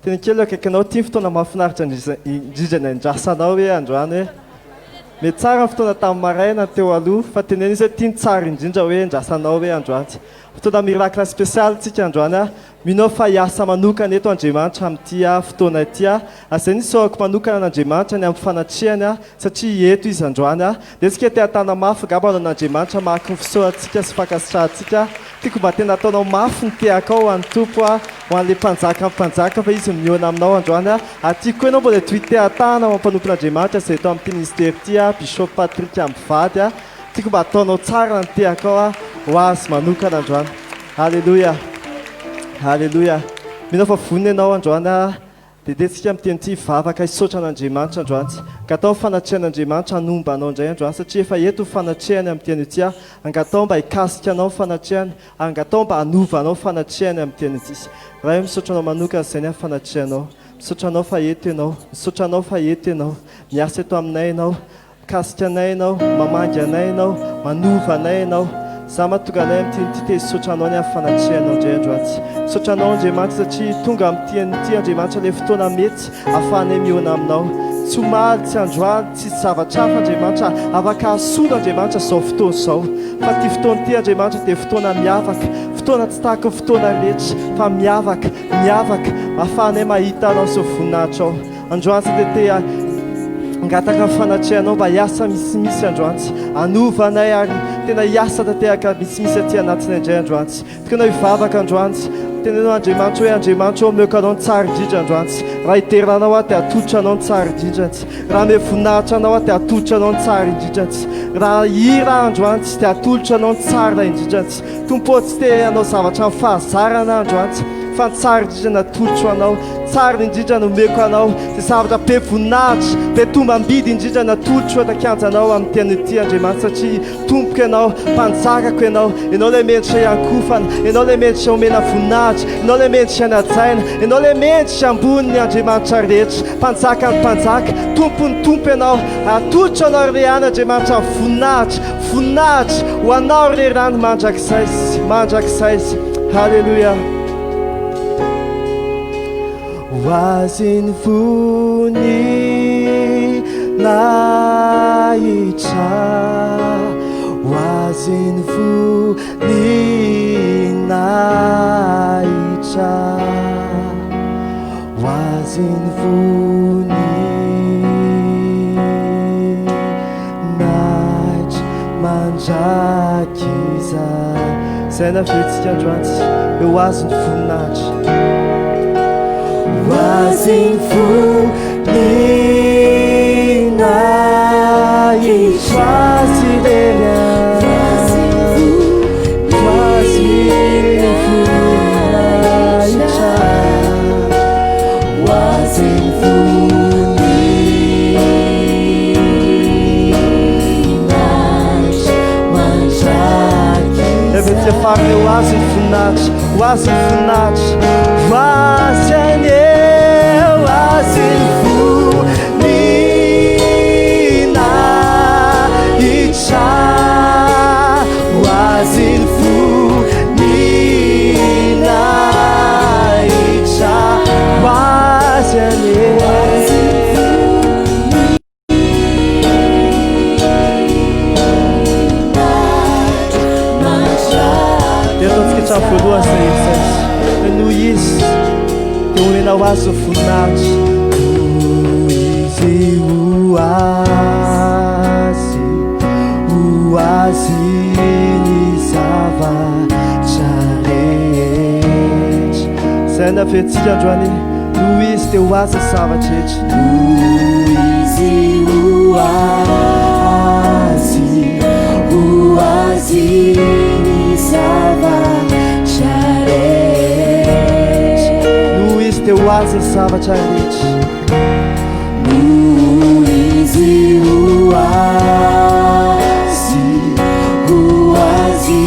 teny kely akaikinao ty fotoana mahafinaritra indrindra andrasanao hoe androany hoe mety tsara ny fotoana tamin'ny maraina teo aloha fa teneny izy hoe tiany tsara indrindra hoe andrasanao hoe androany fotoana miracle spécial tsika androany a minao fa hiasa manokana eto Andriamanitra amin'ity fotoana ity azay ny saoko manokana an'Andriamanitra ny amin'ny fanatrehany satria eto izy androany dia tsika te hatana mafy gabana an'Andriamanitra mahaky ny fisaoantsika sy fankasitrahantsika tiako mba tena ataonao mafy ny tehaka ao ho an'ny tompo ho an'ilay mpanjaka fa izy miona aminao androany atiako koa ianao mbola toy te-hatana ho ampanompon'Andriamanitra izay eto amin'ny ministère ity Bishop Patrick Ambivady tiako mba ataonao tsara ny tehaka ao ho azy manokana androany. Halleluja. Halleluja. Minao fa vonina ianao androany dia tsika miteny ty vavaka hisaotra an'Andriamanitra androany ka atao fanatrehan'Andriamanitra hanomba anao indray androany satria efa eto fanatrehany amin'ny teny ity angatao mba hikasika anao fanatrehany angatao mba hanova anao fanatrehany amin'ny teny ity raha io misaotra anao manokana izay ny fanatrehanao misaotra anao fa eto ianao misaotra anao fa eto ianao miasa eto aminay ianao mikasika anay ianao mamangy anay ianao manova anay ianao za mahatonga anay amin'ity te hisaotra anao ny amin'ny fanatrehanao indray androany misaotra anao Andriamanitra satria tonga amin'ity Andriamanitra ilay fotoana mety ahafahanay miona aminao tsy omaly tsy androany tsy zavatra hafa Andriamanitra afaka hasola Andriamanitra izao fotoana izao fa ty fotoana ity Andriamanitra dia fotoana miavaka fotoana tsy tahaka ny fotoana rehetra fa miavaka ahafahanay mahita anao izao voninahitra ao androany tsy dia te angataka ny fanatrehanao mba hiasa misimisy androany anova anay ary tena hiasa tanteraka misimisy aty anatiny indray androany tokanao hivavaka androany tenenao Andriamanitra hoe Andriamanitra ao meoko anao ny tsara indrindra androany raha hiteranao aho dia atolotra anao ny tsara indrindra raha me voninahitra anao aho dia atolotra anao ny tsara indrindra raha hira androany dia atolotra anao ny tsara indrindra tompo tsy te anao zavatra ny fahazarana androany fa tsara indrindra natolotro anao tsara indrindra nomeko anao dia zavatra be voninahitra be tombam-bidy indrindra natolotro atakanjanao amin'ny teny ity Andriamanitra satria tompoka ianao mpanjakako ianao ilay mendritra iankofana ianao ilay mendritra omena voninahitra ianao ilay mendritra ianajaina ianao ilay mendritra amboniny Andriamanitra rehetra mpanjaka ny mpanjaka tompony tompo ianao atolotro anao re any Andriamanitra voninahitra ho anao re rano mandrakizay halleluja. Wazin naitra wazin naitra wazin naitra mandrakiza zay na fetsika androany eo wazin naitra wazin naitra sidelia farne wazin funach wazanye wazin funina icha wazin funina icha wazanye voalohany zay zay noho izy dia omenao azy voninahitra ho azy ny zavatra rehetra zay na fetsika androany noho izy dia ho azy ny zavatra rehetra noho izy ho azy ny zavatra noho izy dia ho azy ny zavatra rehetra noho izy ho azy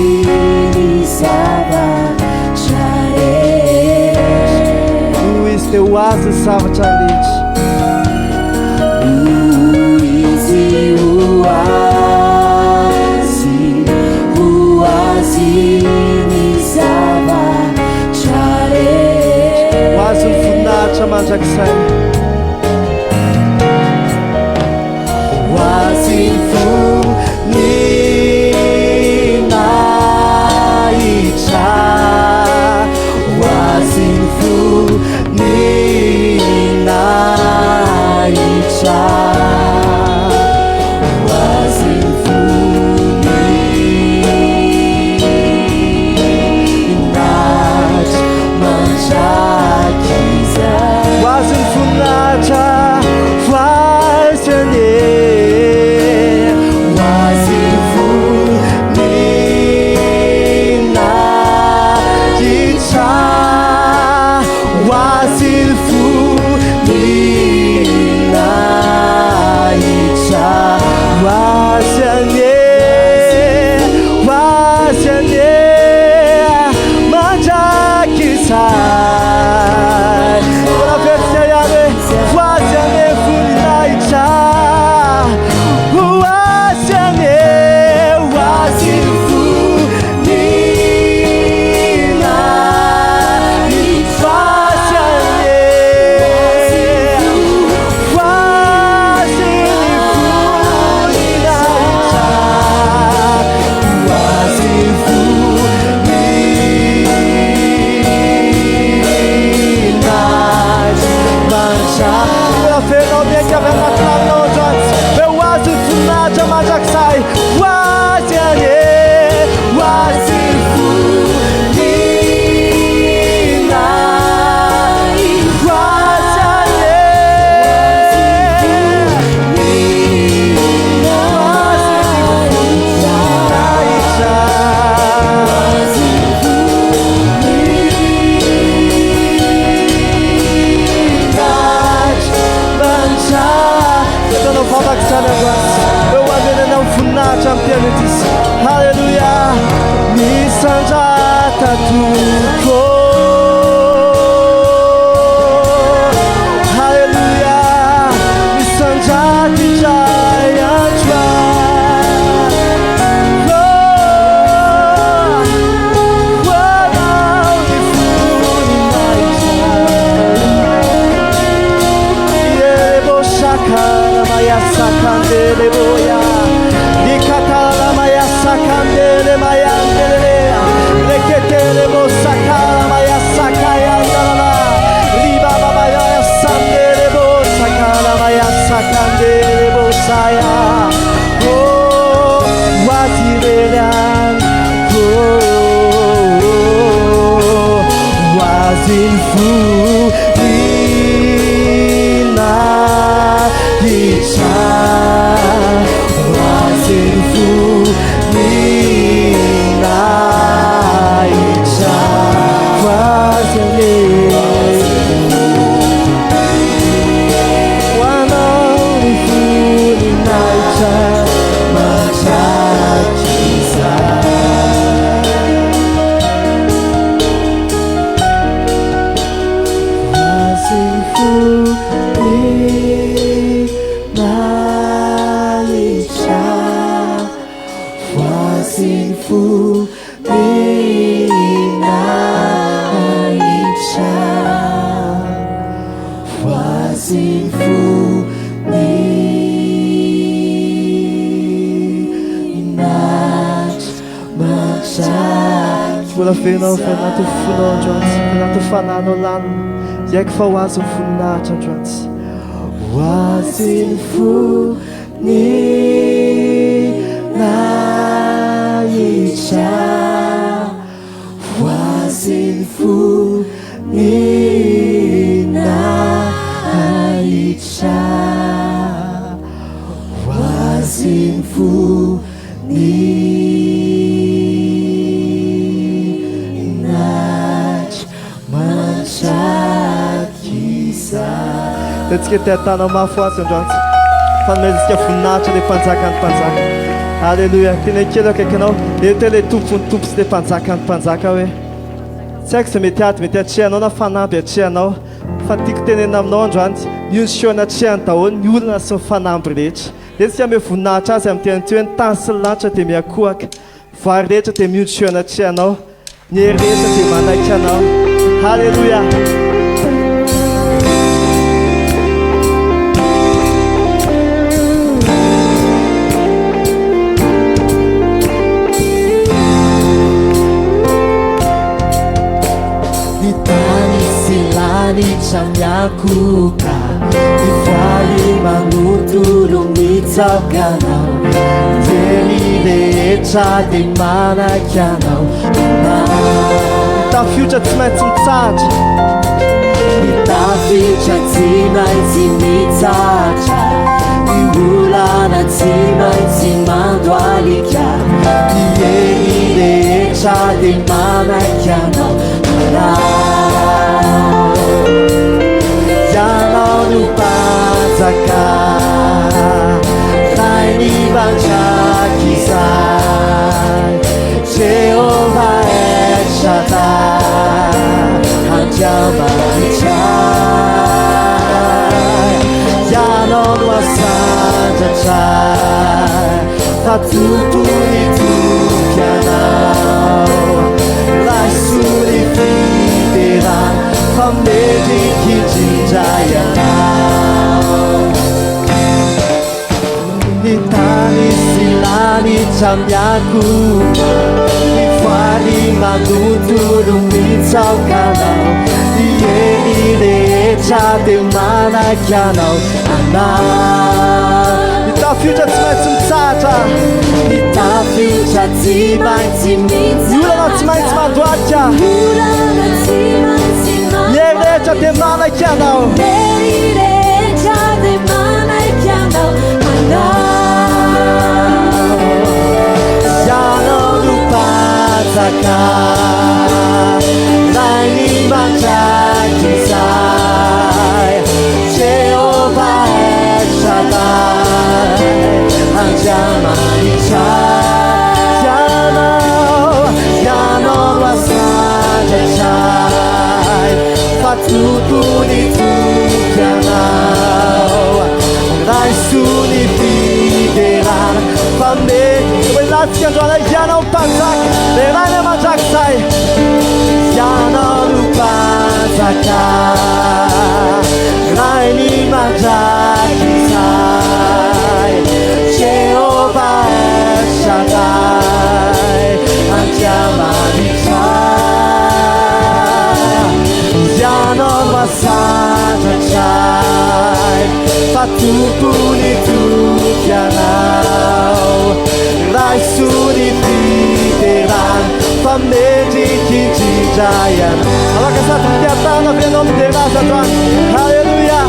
ny zavatra rehetra noho izy dia ho azy ny zavatra rehetra noho izy ho azy ny zavatra rehetra wazin voninahitra voninahitra mandrakizay Hallelujah, misanjata tuko. Hallelujah, misanjati jaya jwa. Shakara maya sakandele boya. Nikatala maya sakandele maya ndele. Leketele bo sakara maya sakaya ndala. Riba baba ya sandele bo sakara maya sakandele bo saya. Oh, watirelan. Oh, wazinfu. Fenao fenato funonjoantsy fenato fanano lano yak fa hoazy voninahitra androantsy hoazy voninahitra hoazy voninahitra hoazy voninahitra. Tsika tiatanao mafy azy androantsy fanomezitsika voninahitra le mpanjakany mpanjaka. Alleluia, tena kely akaikinao eo te le tompony tompo sy le mpanjakany mpanjaka hoe tsy haiko izay mety ady mety atrehanao na fanampy atrehanao fa tiako tenena aminao androanty nionisioana atrehany daholo ny olona sy ny fanampy rehetra. Dia tsy ame voninahitra azy amin'ny teny toe ny tany sy ny lanitra dia miakohaka vary rehetra dia mionisioana atrehanao ny hery rehetra dia manaiky anao. Alleluia. Miakuka Ifali manutulong mitsakanao Delirehetra de manaky anao Tafiotra tsy maintsy mitsatra Tafiotra tsy maintsy mitsatra Olana tsy maintsy mando alika Delirehetra de manaky anao Yanao no panjaka Rainy mandraky izay Jehovah El Shaddai Andriamanitray Yanao no asandratra Fa tompony tompy anao Laisoa ny fiterana Fa medriky indrindray anao Ny tany sy lanitra miakoba Ny voaly manontolo mitsaoka anao Ny eny rehetra de manaky anao Ny tafiotra tsy maintsy mitsatra Ny tafiotra tsy maintsy mitsatra Ny olana tsy maintsy mandoaka Ny rehetra de manaky anao Yanao no panjaka Rainy mandraky izay Jehovah El Shaddai Andriamanitray Yanao no asandratra Fa tompony tompy anao Laisoa ny fiterana Fa mety Latsika androana Yanao mpanjaka Rainy mandrakizay Yanao no panjaka Rainy mandraky izay Jehovah El Shaddai Andriamanitray Yanao no asandratra Fa tompony tompy anao Laisoa ny fiterana Fa medriky indrindray anao Afaka sady mitiatana avy anao mideraza androany Halleluja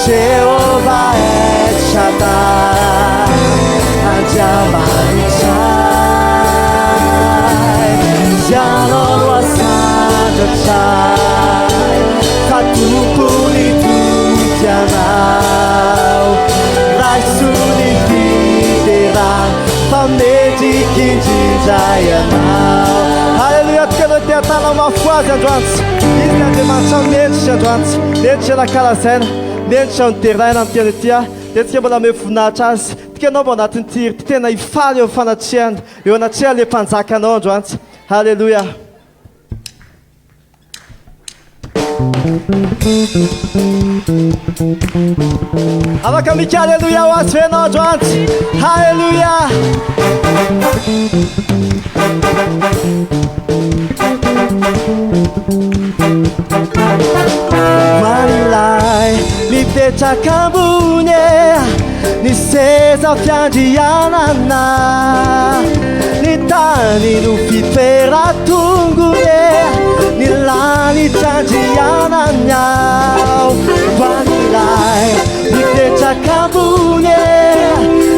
Jehovah El Shaddai Andriamanitray Yanao no asandratra Fa tompony tompy anao Laisoa ny fiterana Fa medriky indrindray anao Halleluja toka anao tiatana mafy azy androantsy Izy ny Andriamanitra mendritra androantsy Mendritra nakalazaina Mendritra niteraina amin'ny tena tia Dia tsika mbola ame voninahitra azy Tika anao mbo anatin'ny tiry Ty tena hifaly eo fanatriahana Eo anatriha le mpanjaka anao androantsy Halleluja Afaka mika halleluja ho azy fenao androantsy Halleluja Manilay mipetraka ambony Ny seza fiandrianana Ny tany no fitoeran-tongony Ny lanitra andrianany ao Manilay mipetraka ambony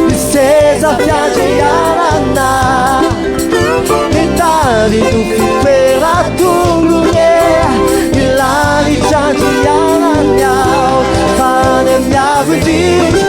Ny seza fiandrianana Ny tany no fitoeran-tongony Ny lanitra andrianany ao Fa ny miavindriny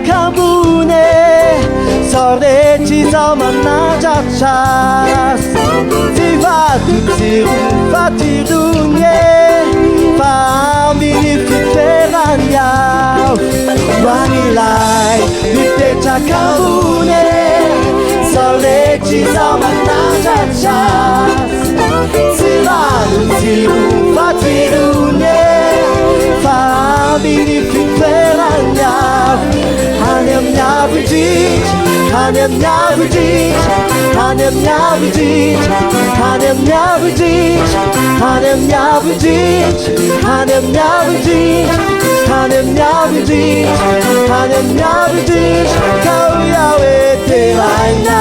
Kambune sore ci zamana chas fati dunye famini fiteranya wanilai nitecha kambune sore ci zamana chas fati dunye famini fiteranya Hanem nyabujit, hanem nyabujit, hanem nyabujit, hanem nyabujit, hanem nyabujit, hanem nyabujit, hanem nyabujit, hanem nyabujit. Kau Yahweh teraina,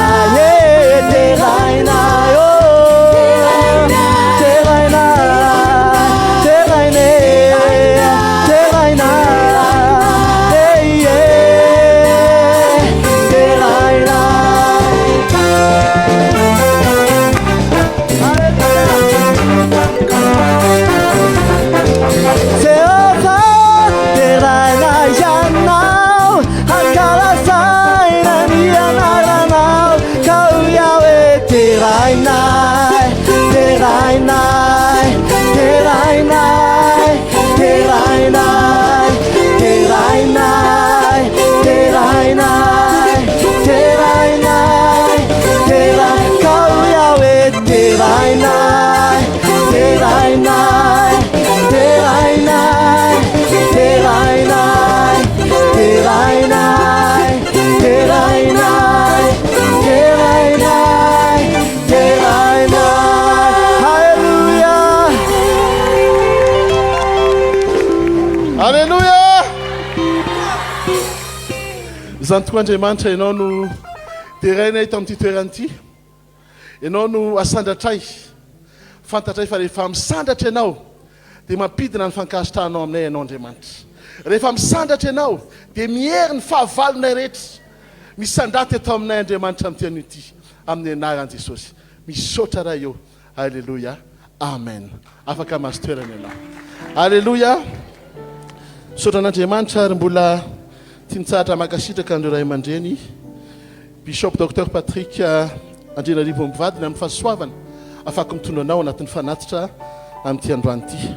teraina, oh, teraina, teraina, teraina. Andriamanitra ianao no terainay tamin'ity toerana ity. Ianao no asandatray. Fantatray fa rehefa misandatra ianao dia mampidina ny fankasitrahanao aminay ianao Andriamanitra. Rehefa misandatra ianao dia mihery ny fahavalonay rehetra. Misandraty atao aminay Andriamanitra amin'ity anio ity. Amin'ny anaran'i Jesosy. Misaotra raha eo. Alléluia. Amen. Afaka mahazo toerana ianao. Alléluia. Misaotra an'Andriamanitra ary mbola Tintsatra makasitraka andreo ray aman-dreny Bishop Dr Patrick Andrinarivo mivadina amin'ny fahasoavana afaka mitondra anao anatin'ny fanatitra amin'ity androany ity.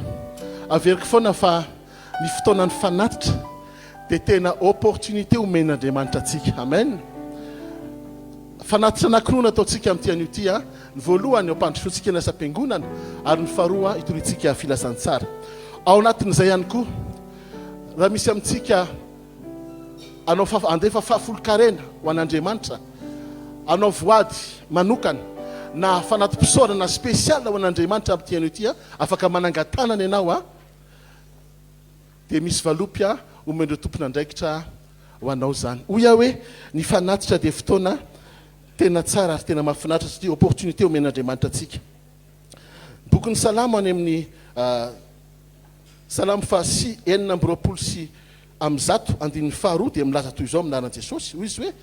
Averiko foana fa ny fotoanan'ny fanatitra dia tena opportunité omen'Andriamanitra antsika. Amen. Fanatitra anankiroa ataontsika amin'ity anio ity. Ny voalohany ao ampandrosoantsika ny asa-piangonana ary ny faharoa hitorintsika filasan-tsara. Ao anatin'izay ihany koa raha misy amintsika anao andefa fahafolo-karena ho an'Andriamanitra, anao voady manokana na fanatim-pisaorana spesiala ho an'Andriamanitra amin'ity anio ity afaka manangatanana ianao dia misy valopy omendreo tompona andraikitra ho anao zany. Hoy aho hoe ny fanatitra dia fotoana tena tsara ary tena mahafinaritra satria opportunité omen'Andriamanitra antsika. Bokin'ny Salamo any amin'ny Salamo fahasy enina amby roapolo sy amin'ny zato andininy faharoa dia milaza toy izao aminaran'i Jesosy. Hoy izy hoe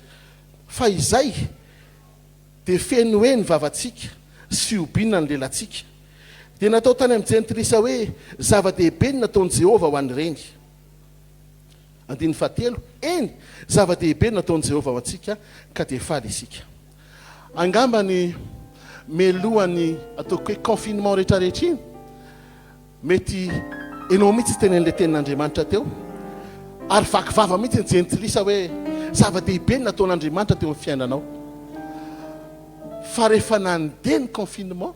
fa izay dia feno hoe ny vavantsika sy fiobinana ny lelantsika dia natao tany amin'ny jentilisa hoe zava-dehibe ny nataon'i Jehova ho an'ireny. Andininy fahatelo, eny zava-dehibe ny nataon'i Jehova ho antsika ka dia faly isika. Angamba ny melohany ataoko hoe confinement rehetrarehetra iny mety enao mihitsy tenen'ilay tenin'Andriamanitra teo ary vakivava mihitsy ny jentilisa hoe zava-dehibe ny nataon'Andriamanitra teo amin'ny fiainanao. Fa rehefa nandeha ny confinement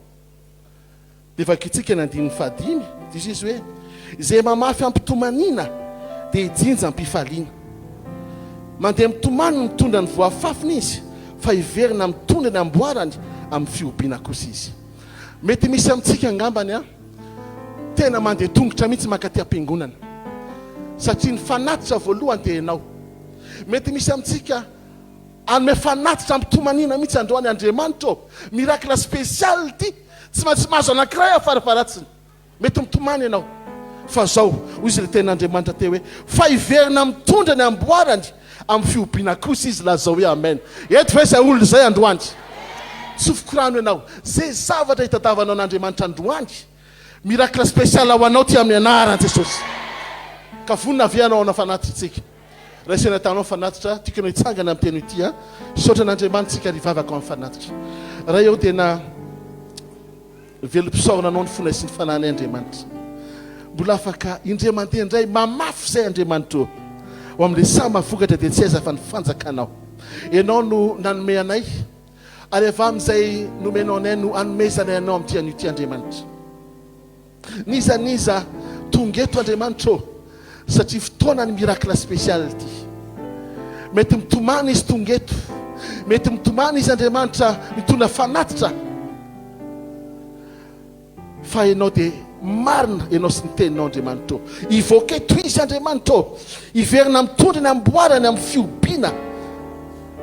dia vakitsika ny andininy fahadimy dizy izy hoe izay mamafy ampitomanina dia ijinja ampifaliana. Mandeha mitomany mitondra ny voafafiny izy, fa iverina mitondra ny amboarany amin'ny fiobiana kosa izy. Mety misy amintsika angambany a tena mandeha tongotra mihitsy makaty am-piangonana satria ny fanatitra voalohany dia ianao. Mety misy amintsika anome fanatitra ampitomanina mihitsy androany Andriamanitra miracle spécial ty tsy mahazo anankiray afarafaratsiny. Mety mitomany ianao fa zao hoy izy le ten'Andriamanitra teo hoe fa iverina mitondra ny amboarany amin'ny fiobiana kosa izy lazao hoe amen. Eto ve izay olona izay androany? Tsofoko rano ianao zay zavatra hitadavanao n'Andriamanitra androany miracle spécial ho anao ty amin'ny anaran'i Jesosy. Ka vonina avy anao ana fanatitra tsika. Raisina tanao fanatitra tikanao hitsangana amin'ny teny ity a saotra n'Andriamanitra tsika rivavaka amin'ny fanatitra. Raha eo tena velom-pisaorana anao ny fona sy ny fanan'ny Andriamanitra. Mbola afaka indray mandeha indray mamafy izay Andriamanitra ho amin'ilay samy mavokatra dia tsy aiza fa ny fanjakanao. Ianao no nanome anay ary avy amin'izay nomenao anay no anomezana ianao amin'ity an'ity Andriamanitra. Niza tonga eto Andriamanitra satria fotoana ny miracle spécial ity. Mety mitomany izy tonga eto, mety mitomany izy Andriamanitra mitondra fanatitra, fa ianao dia marina ianao sy ny teninao Andriamanitra. Ivoaka eto izy Andriamanitra, iverina mitondra ny amboarany amin'ny fiobiana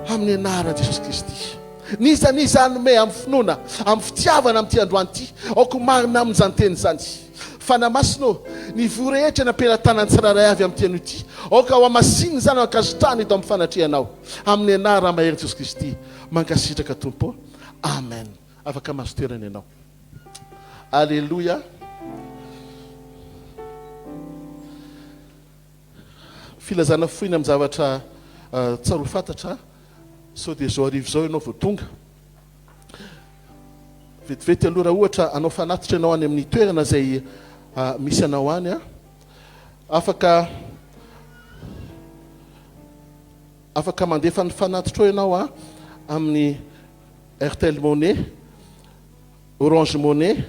amin'ny anaran'i Jesosy Kristy. Niza anome amin'ny finoana, amin'ny fitiavana amin'ity androany ity, aoko marina amin'izany teny izany. Fanamasino ny vo rehetra nampelantanany tsiraray avy amin'ny teny ity, aoka ho amasiny izany ankazotany eto amin'ny fanatrehanao amin'ny anara mahery Jesosy Kristy. Mankasitraka Tompo, amen. Afaka masoterana ianao. Alléluia. Filazana foina amin'ny zavatra tsara ho fantatra. So dia zao arivo zao ianao vao tonga. Vetivety aloha raha ohatra anao fanatitra ianao any amin'ny toerana izay misy anao any a, afaka mandefa ny fanatitra ianao a amin'ny Airtel Money, Orange Money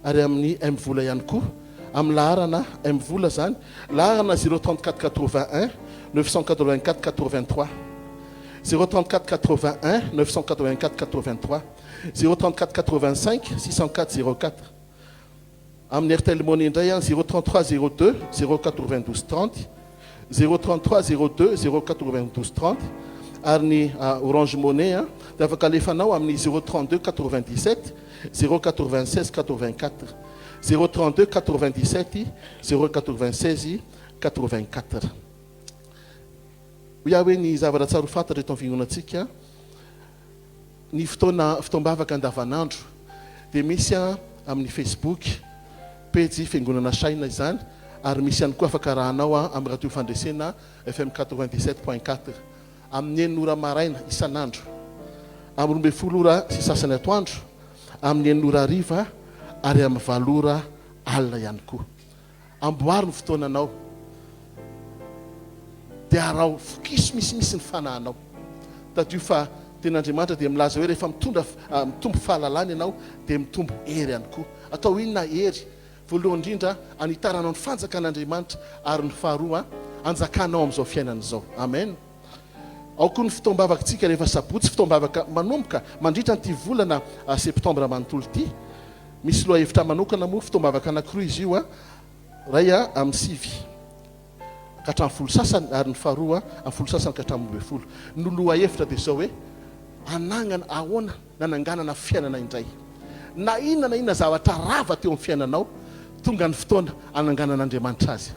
ary amin'ny M-vola ihany koa. Amin'ny laharana M-vola zany, laharana 034 81 984 83, 034 81 984 83, 034 85 604 04. Amin'ny Airtel Money indray 033 02 092 30, 033 02 092 30. Ary ny Orange Money dia afaka alefanao amin'ny 032 97 096 84, 032 97 096 84. Hoy hoe ny zavatra tsara ho fantatra eto amin'ny fiangonantsika, ny fotoam-bavaka andavanandro dia misy amin'ny Facebook page Fiangonana Saina izany, ary misy ihany koa afaka rahanao amin'ny radio fandresena FM 97.4 amin'ny 9 ora maraina isan'andro, amin'ny 12 ora sy sasany atoandro, amin'ny 9 ora hariva ary amin'ny 9 ora alina ihany koa. Amboary ny fotoananao dia arao fokiso misimisy ny fanahinao. Tadio fa ten'Andriamanitra dia milaza hoe rehefa mitombo fahalalana ianao dia mitombo hery ihany koa. Atao inona hery? Voalohany indrindra anitaranao ny fanjakan'Andriamanitra, ary ny faharoa anjakanao amin'izao fiainana izao. Amen. Ao koa ny fotoam-bavakantsika rehefa sabotsy, fotoam-bavaka manomboka mandritra nyity volana septambra manontolo ity. Misy loha hevitra manokana moa fotoam-bavaka anankiroa izy io ray amin'ny 6 ka hatramin'ny 10 sasany, ary ny faharoa amin'ny 10 sasany ka hatramin'ny 12. Ny loha hevitra dia zao hoe anagnana ahoana nananganana fiainana indray, na inona zavatra rava teo amin'ny fiainanao, tonga ny fotoana ananganan'Andriamanitra azy.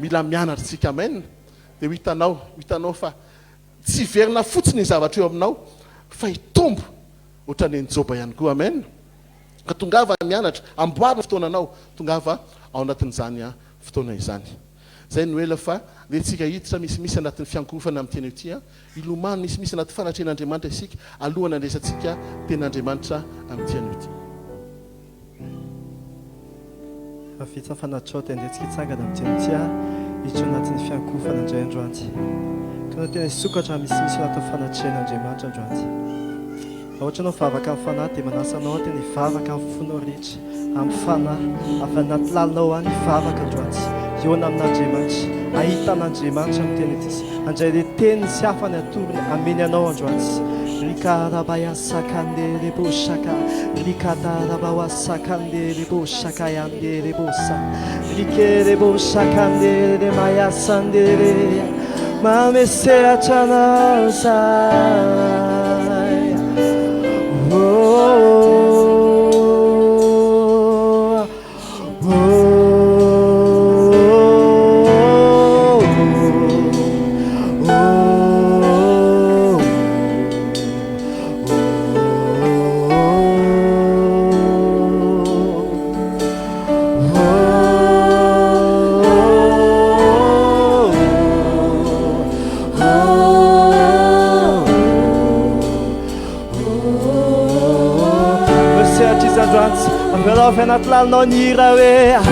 Mila mianatra tsika, amen. Dia hitanao fa tsy verina fotsiny ny zavatra eo aminao, fa hitombo ohatran'ny Joba ihany koa, amen. Ka tongava mianatra, amboarina fotoananao, tongava ao anatin'izany fotoana izany. Zay no ela fa le tsika hiditra misimisy anatin'ny fiankorofana amin'ny teny ity, ilomany misimisy anaty fanatren'Andriamanitra isika alohana andraisantsika ten'Andriamanitra amin'ny teny ity. Afitsa fanatitra tendentsika hitsangana amin'ny teny ity hiditra anatin'ny fiankorofana indray androany. Ka na tena hisokatra misimisy anatin'ny fanatren'Andriamanitra androany. Ohatra anao vavaka amin'ny fanahy dia manasa anao tena hivavaka amin'ny fonao rehetra amin'ny fanahy avy anaty lalinao any vavaka androany eona amin'Andriamanitra ahitan'Andriamanitra amin'ny teny ity andray le teniny sy hafany atorony ameny anao androany Rikadarabaya rebo shaka Rikadarabaya rebo shaka yande rebo sa Rike rebo shaka re maya sandere mamesehatra anao zay Avy anaty lalinao ny hira hoe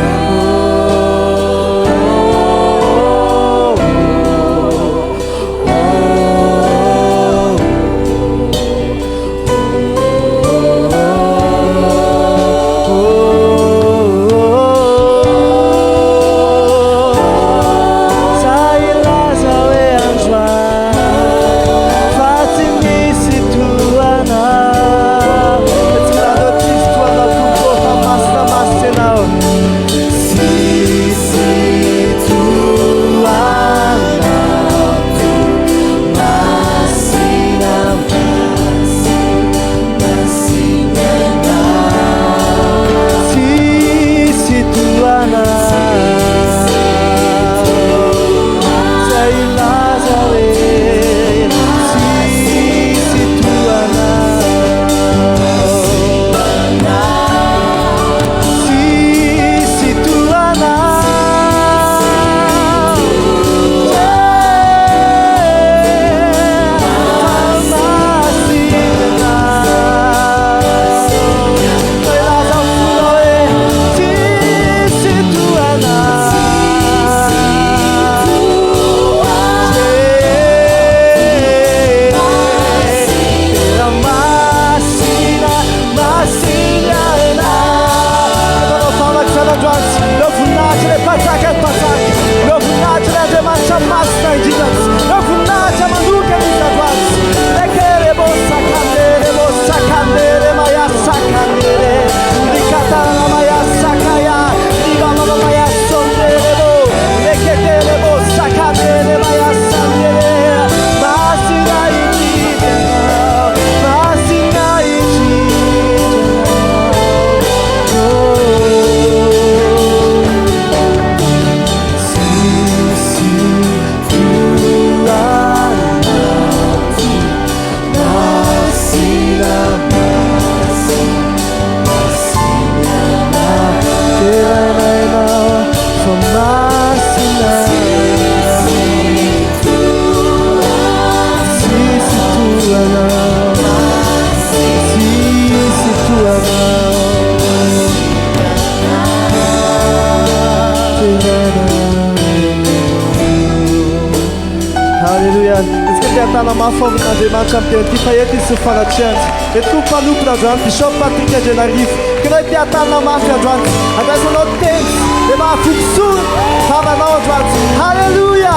Andriamanitra amin'ny teny ity fa eto izy sy fanatrehany eto koa mpanompona androany Bishop Patrick Andrianarivo ka hoe te-hatanana mafy androany andraisanao teny dia mahafokosorona famanao androany halleluia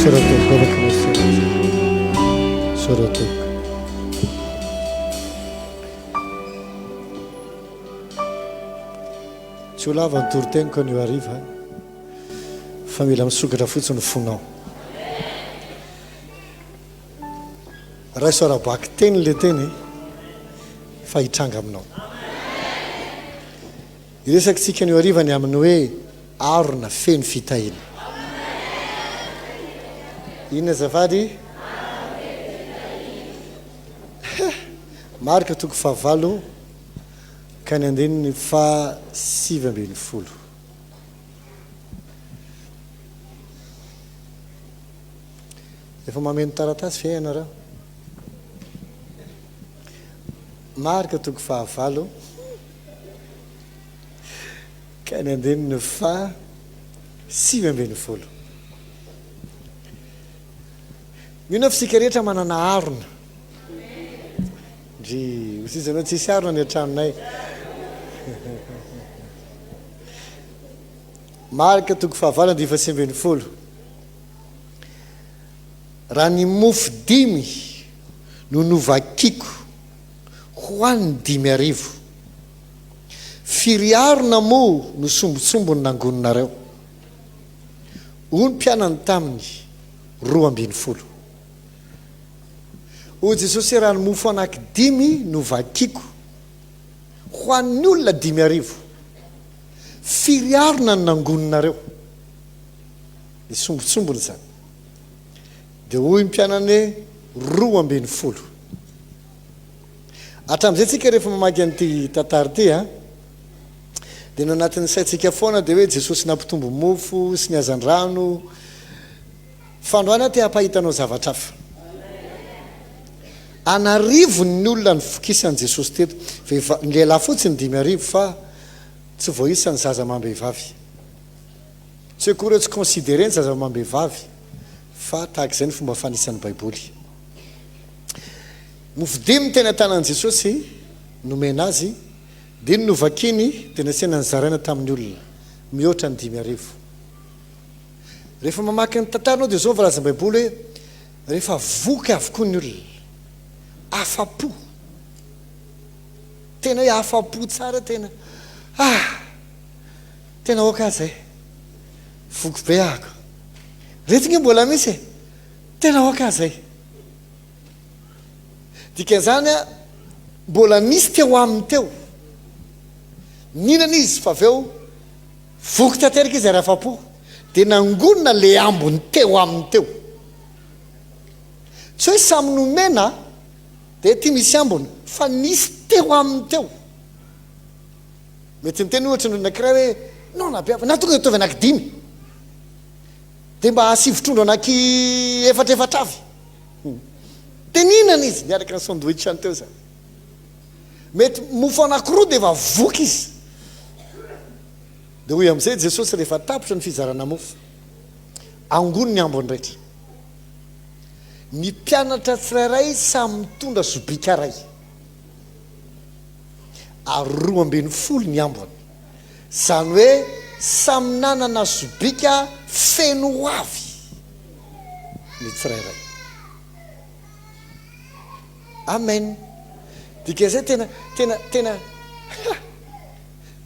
Soratoko Soratoko tsy ho lava ny toroteniko an'io hariva fa mila misokatra fotsiny fonao raha soaraboaky teny le teny fa hitranga aminao iresaky tsika ny arivany amin'ny hoe arona feno fitahina inona zafady marika toko fahavalo ka ny andeniny fa 7 efa mameno taratasy fe ianareo marika toko fahavalo ka ny andeniny fa 7 mino fisika rehetra manana arona ndry hosizanao tsisy arona ny an-tranonay marika toko fahavalana dia efa sy ambin'ny folo raha ny mofo 5 no novakiako ho an'ny 5 firiarona moa no sombotsombony nangononareo hoy ny mpianany taminy 12 hoy Jesosy raha ny mofo anaky 5 novakiako ho an'ny olona 5 firiarona ny nangononareo ny sombotsombony zany dia hoy ny mpianany 12 hatramin'izay tsika rehefa mamaky an'ity tantara ity dia no anatin'ny saintsika foana dia hoe Jesosy nampitombo mofo sy ny hazan-drano fandroana ty hampahitanao zavatra hafa anarivony ny olona ny fokisan'i Jesosy teto ny lehilahy fotsiny 5 fa tsy voaisany zaza amam-behivavy tsy hoe koa reo tsy considéré ny zaza amam-behivavy fa tahaka izay ny fomba fanisan'ny baiboly mofo 5 tena tanan'i Jesosy nomena azy dia ny novakiny dia nasiana ny zaraina tamin'ny olona mihoatra ny 5 rehefa mamaky ny tantaranao dia zao voalazan'ny baiboly hoe rehefa voky avokoa ny olona afapo tena hoe afapo tsara tena tena oka zay voky be ahako retinge mbola misy tena oka zay dikan'izany mbola misy teo aminy teo ninana izy fa avy eo voky tanteraka izy ary afapo dia nangonina le ambony teo aminy teo tsy hoe samy nomena dia ty misy ambony fa nisy teo aminy teo mety miteny ohatra no nakiray hoe non nabiava na tonga ataovy anaky 5 dia mba asivotrondro anaky efatra avy dia ninana izy niaraka ny sandwich any teo zany mety mofo anakiroa dia efa voky izy dia hoy amin'izay Jesosy rehefa tapotra ny fizarana mofo angony ny ambony rehetra ny mpianatra tsirairay samy mitondra sobika ray ary 12 ny ambony zany hoe samy nanana sobika feno avy ny tsirairay amen dikan'izay tena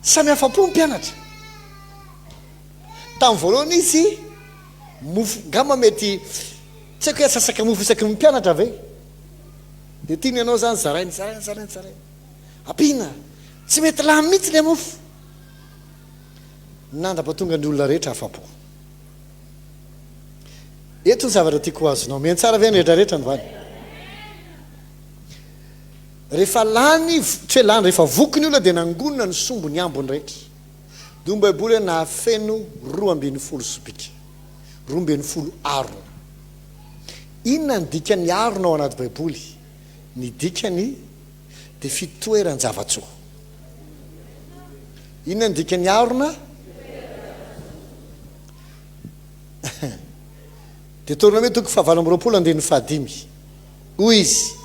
samy afapo ny mpianatra tamin'ny voalohany izy mofo ngamba mety tsy haiko hoe sasaka mofo isaky ny mpianatra ave dia tiany ianao zany zarainy ampina tsy mety lamy mihitsy le mofo nandra-patonga ny olona rehetra afapo eto ny zavatra tiako azonao mihany tsara ve ny rehetrarehetra ny vany rehefa lany tsy hoe lany rehefa voky ny olona dia nangonina ny sombo ny ambony rehetra dia baiboly hoe nahafeno 12 sobika 12 arona inona ny dikany arona ao anaty baiboly ny dikany dia fitoerany zavatsoa inona ny dikany arona dia torina hoe toko 7:25 hoy izy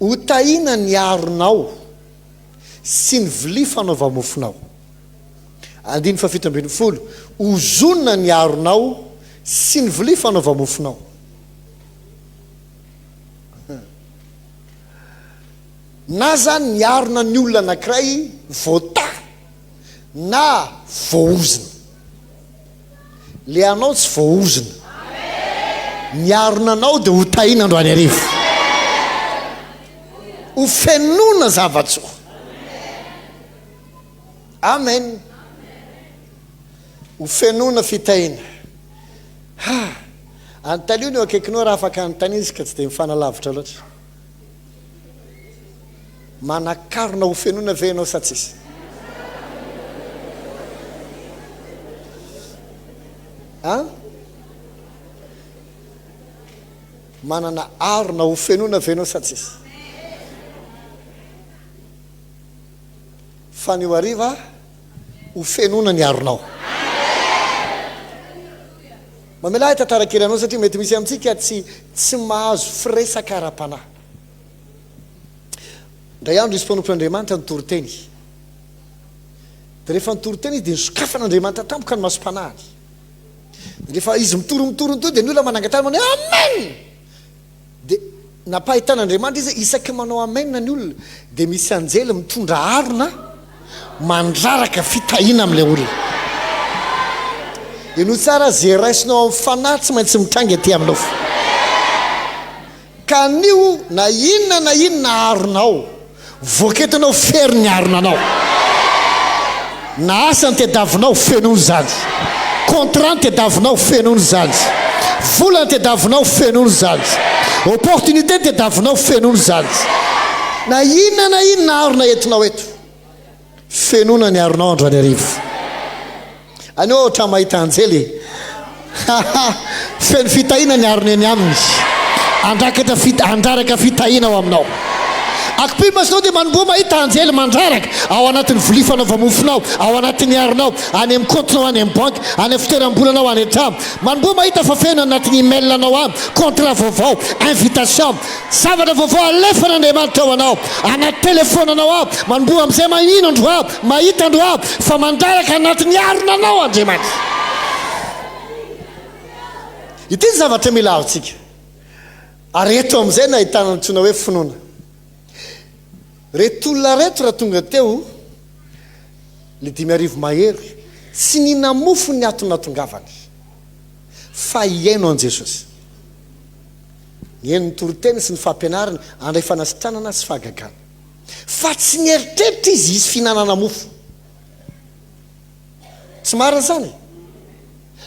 ho tahina ny aronao sy ny vilia fanaova-mofonao 7:20 ho zonona ny aronao sy ny vilia fanaova-mofonao na zany ny arona ny olona anankiray voata na voaozina le anao tsy voaozina ny aronanao dia ho tahina androany arivo ho fenona zavatsoa amen ho fenona fitahina antalio ny eo akaikinao raha afaka anontany izy ka tsy dia mifanalavitra loatra manakarona ho fenona ve ianao sa tsisy manana arona ho fenona ve ianao sa tsisy fa ny ho ariva ho fenona ny aronao mamela hy tantarakely anao satria mety misy amintsika tsy mahazo firesaka ara-panahy ndray andro izy mpanompon'Andriamanitra ny toroteny dia rehefa nitorytena izy dia nisokafan'andriamanitra tampoka ny masom-panahy rehefa izy mitory dia ny olona manangatany manao amen dia nampahitan'andriamanitra izy isaky manao amen ny olona dia misy anjely mitondra arona mandraraka fitahina amin'ilay olona ino tsara zay raisinao amin'ny fanahy tsy maintsy mitrangy aty aminao ka nio na inona aronao voaketinao fery ny aronanao na asa ny tediavinao fenono zany contrat ny tediavinao fenono zany vola ny tediavinao fenono zany opportunité ny tediavinao fenono zany na inona arona entinao eto fenona ny aronao androany arivo anio ohatra mahita anjely feno fitahina ny arony any aminy andraraka fitahina ao aminao akpimasinao dia manomboa mahita anjely mandraraka ao anatin'ny vilia fanaova-mofonao ao anatin'ny aronao any amin'ny comptenao any amin'ny banky any amin'ny fitoeram-bolanao any an-trano manomboa mahita fa feno anatin'ny email-nao any contrat vaovao invitation zavatra vaovao alefan'andriamanitra ao anao anaty telefonanao ao manomboa amin'izay manino andro ao mahita andro ao fa mandraraka anatin'ny aronanao andriamanitra ity ny zavatra mila avitsika ary eto amin'izay nahitana nitsona hoe finoana reto olona reto raha tonga teo le 5 mahery tsy nina mofo ny atonatongavany fa iaino an Jesosy ny toriteny sy ny fampianarana andray fanasitranana sy fahagagana fa tsy nieritreritra izy fihinanana mofo tsy marina zany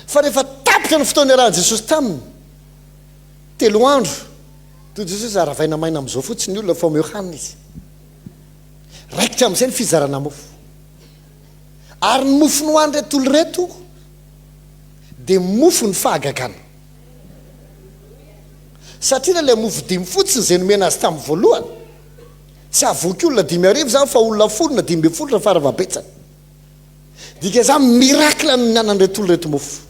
fa rehefa tapitra ny fotoana raha Jesosy taminy 3 andro to Jesosy aravaina maina amin'izao fotsiny olona fa omeo hanina izy raikitra amin'izay ny fizarana mofo ary ny mofo ny hoany reto olo reto dia mofo ny fahagagana satria ilay mofo 5 fotsiny izay nomena azy tamin'ny voalohany tsy avoky olona 5 zany fa olona 10 na 12 raha faravabetsany dika zany mirakla nanan'ireto olo reto mofo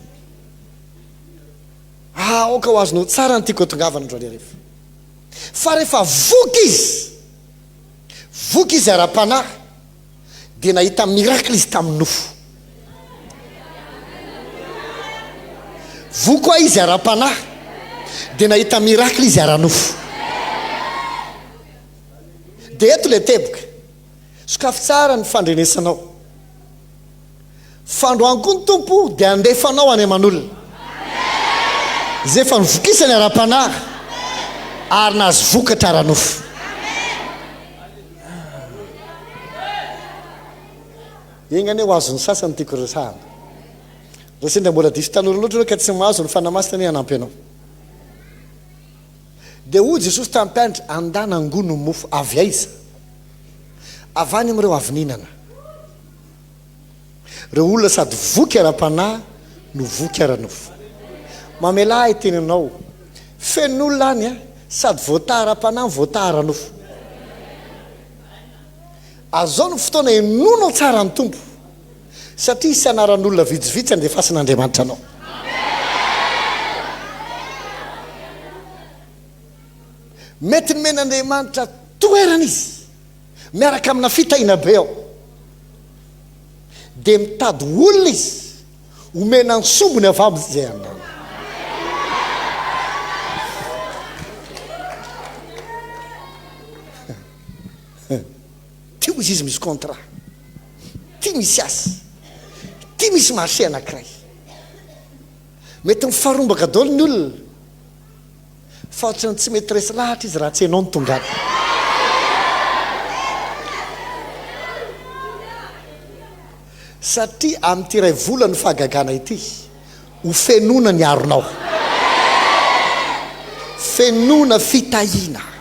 oka ho azonao tsara ny tiako atongavana androany arivo fa rehefa voky izy ara-panahy dia nahita mirakla izy tamin'ny nofo voky koa izy ara-panahy dia nahita mirakla izy ara-nofo dia eto le teboka sokafy tsara ny fandrenesanao fandroany koa ny tompo dia andefanao any aman'olona zay fa nivokisany ara-panahy ary nazy vokatra ara-nofo egnany ho azony sasany tiako resahana raha sendra mbola diso tanora loatra ka tsy mahazo ny fanamasina ny hanampy anao dia hoy Jesosy tamin'ny mpianatra andana angono ny mofo avy aiza avany amin'ireo avininana reo olona sady voky ara-panahy no voky ara-nofo mamelahy teninao fen'olona any sady voata ara-panahy voata ara-nofo azao ny fotoana enonao tsara ny tompo satria isy anaran'olona vitsivitsy andefasin'andriamanitra anao mety ny men'andriamanitra toerana izy miaraka amina fitahina be ao dia mitady olona izy omena ny sombony avy amin'izay andao ty izy izy misy contrat ty misy asy ty misy marché anankiray mety mifarombaka daholo ny olona fa ohatrany tsy mety resy lahatra izy raha tsy hainao ny tongany satria amin'ity ray vola ny fahagagana ity ho fenona ny aronao fenona fitahina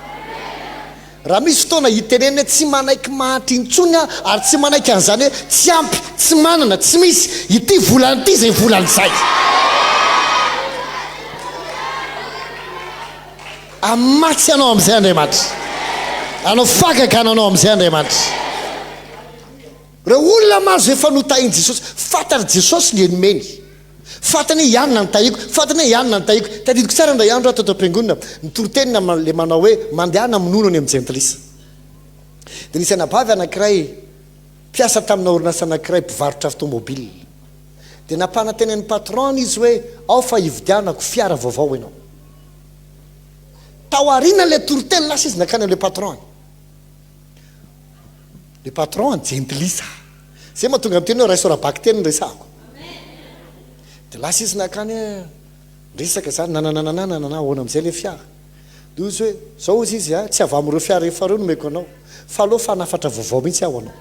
raha misy fotoana hitenena tsy manaiky mahatra intsony ary tsy manaiky an'izany hoe tsy ampy tsy manana tsy misy ity volan'ity zay volan'izay amatsy anao amin'izay andriamanitra anao fahagagana anao amin'izay andriamanitra reo olona mazo efa notahiany Jesosy fantary Jesosy ny enomeny fantany hoe ianona ny tahiko fantany hoe ianona ny tahiko tadidiko tsara ndray andro ato am-piangonana nitorotenina le manao hoe mandehana minono any amin'ny jentilisa dia nisy anabavy anankiray mpiasa tamina orinasa anankiray mpivarotra automobile dia nampanatenan'ny patron izy hoe ao fa ividianako fiara vaovao ianao taoriana le toriteny lasa izy nakany am'le patron le patron jentilisa zay mahatonga am'teny hoe raisorabaky teny resahako dia lasa izy nakany resaka zany nananananana ahoana am'izay le fiara dia izy hoe zao izy izy a tsy ava am'ireo fiara efa reo nomeko anao fa aloha fa nafatra vaovao mihitsy aho anao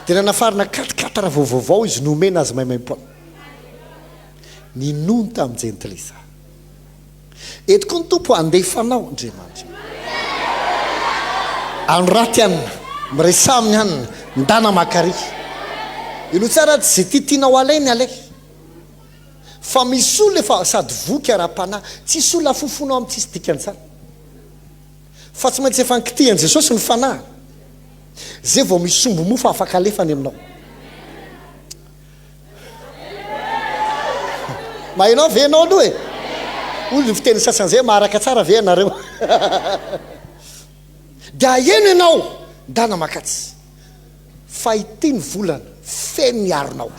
dia nanafarina 4 vaovao izy nomena azy maimaim-poana ny nono tamin'ny jentilisa etiko ny tompo andefanao andriamanitra anoraty anina miresaminy anina ndana makary ino tsara tsy zay tiatianao alainy alay fa misy olo efa sady voky ara-panahy tsisy olona fofonao amin'ny tsisy dikany tsara fa tsy maintsy efa nkitihan' jesosy ny fanahy zay vao misy sombo mofo afaka alefany aminao mahinao venao aloha e olo ny fiteny sasan'izay maharaka tsara ve anareo dia eno ianao ndana makatsy fa ity ny volana feno miaronao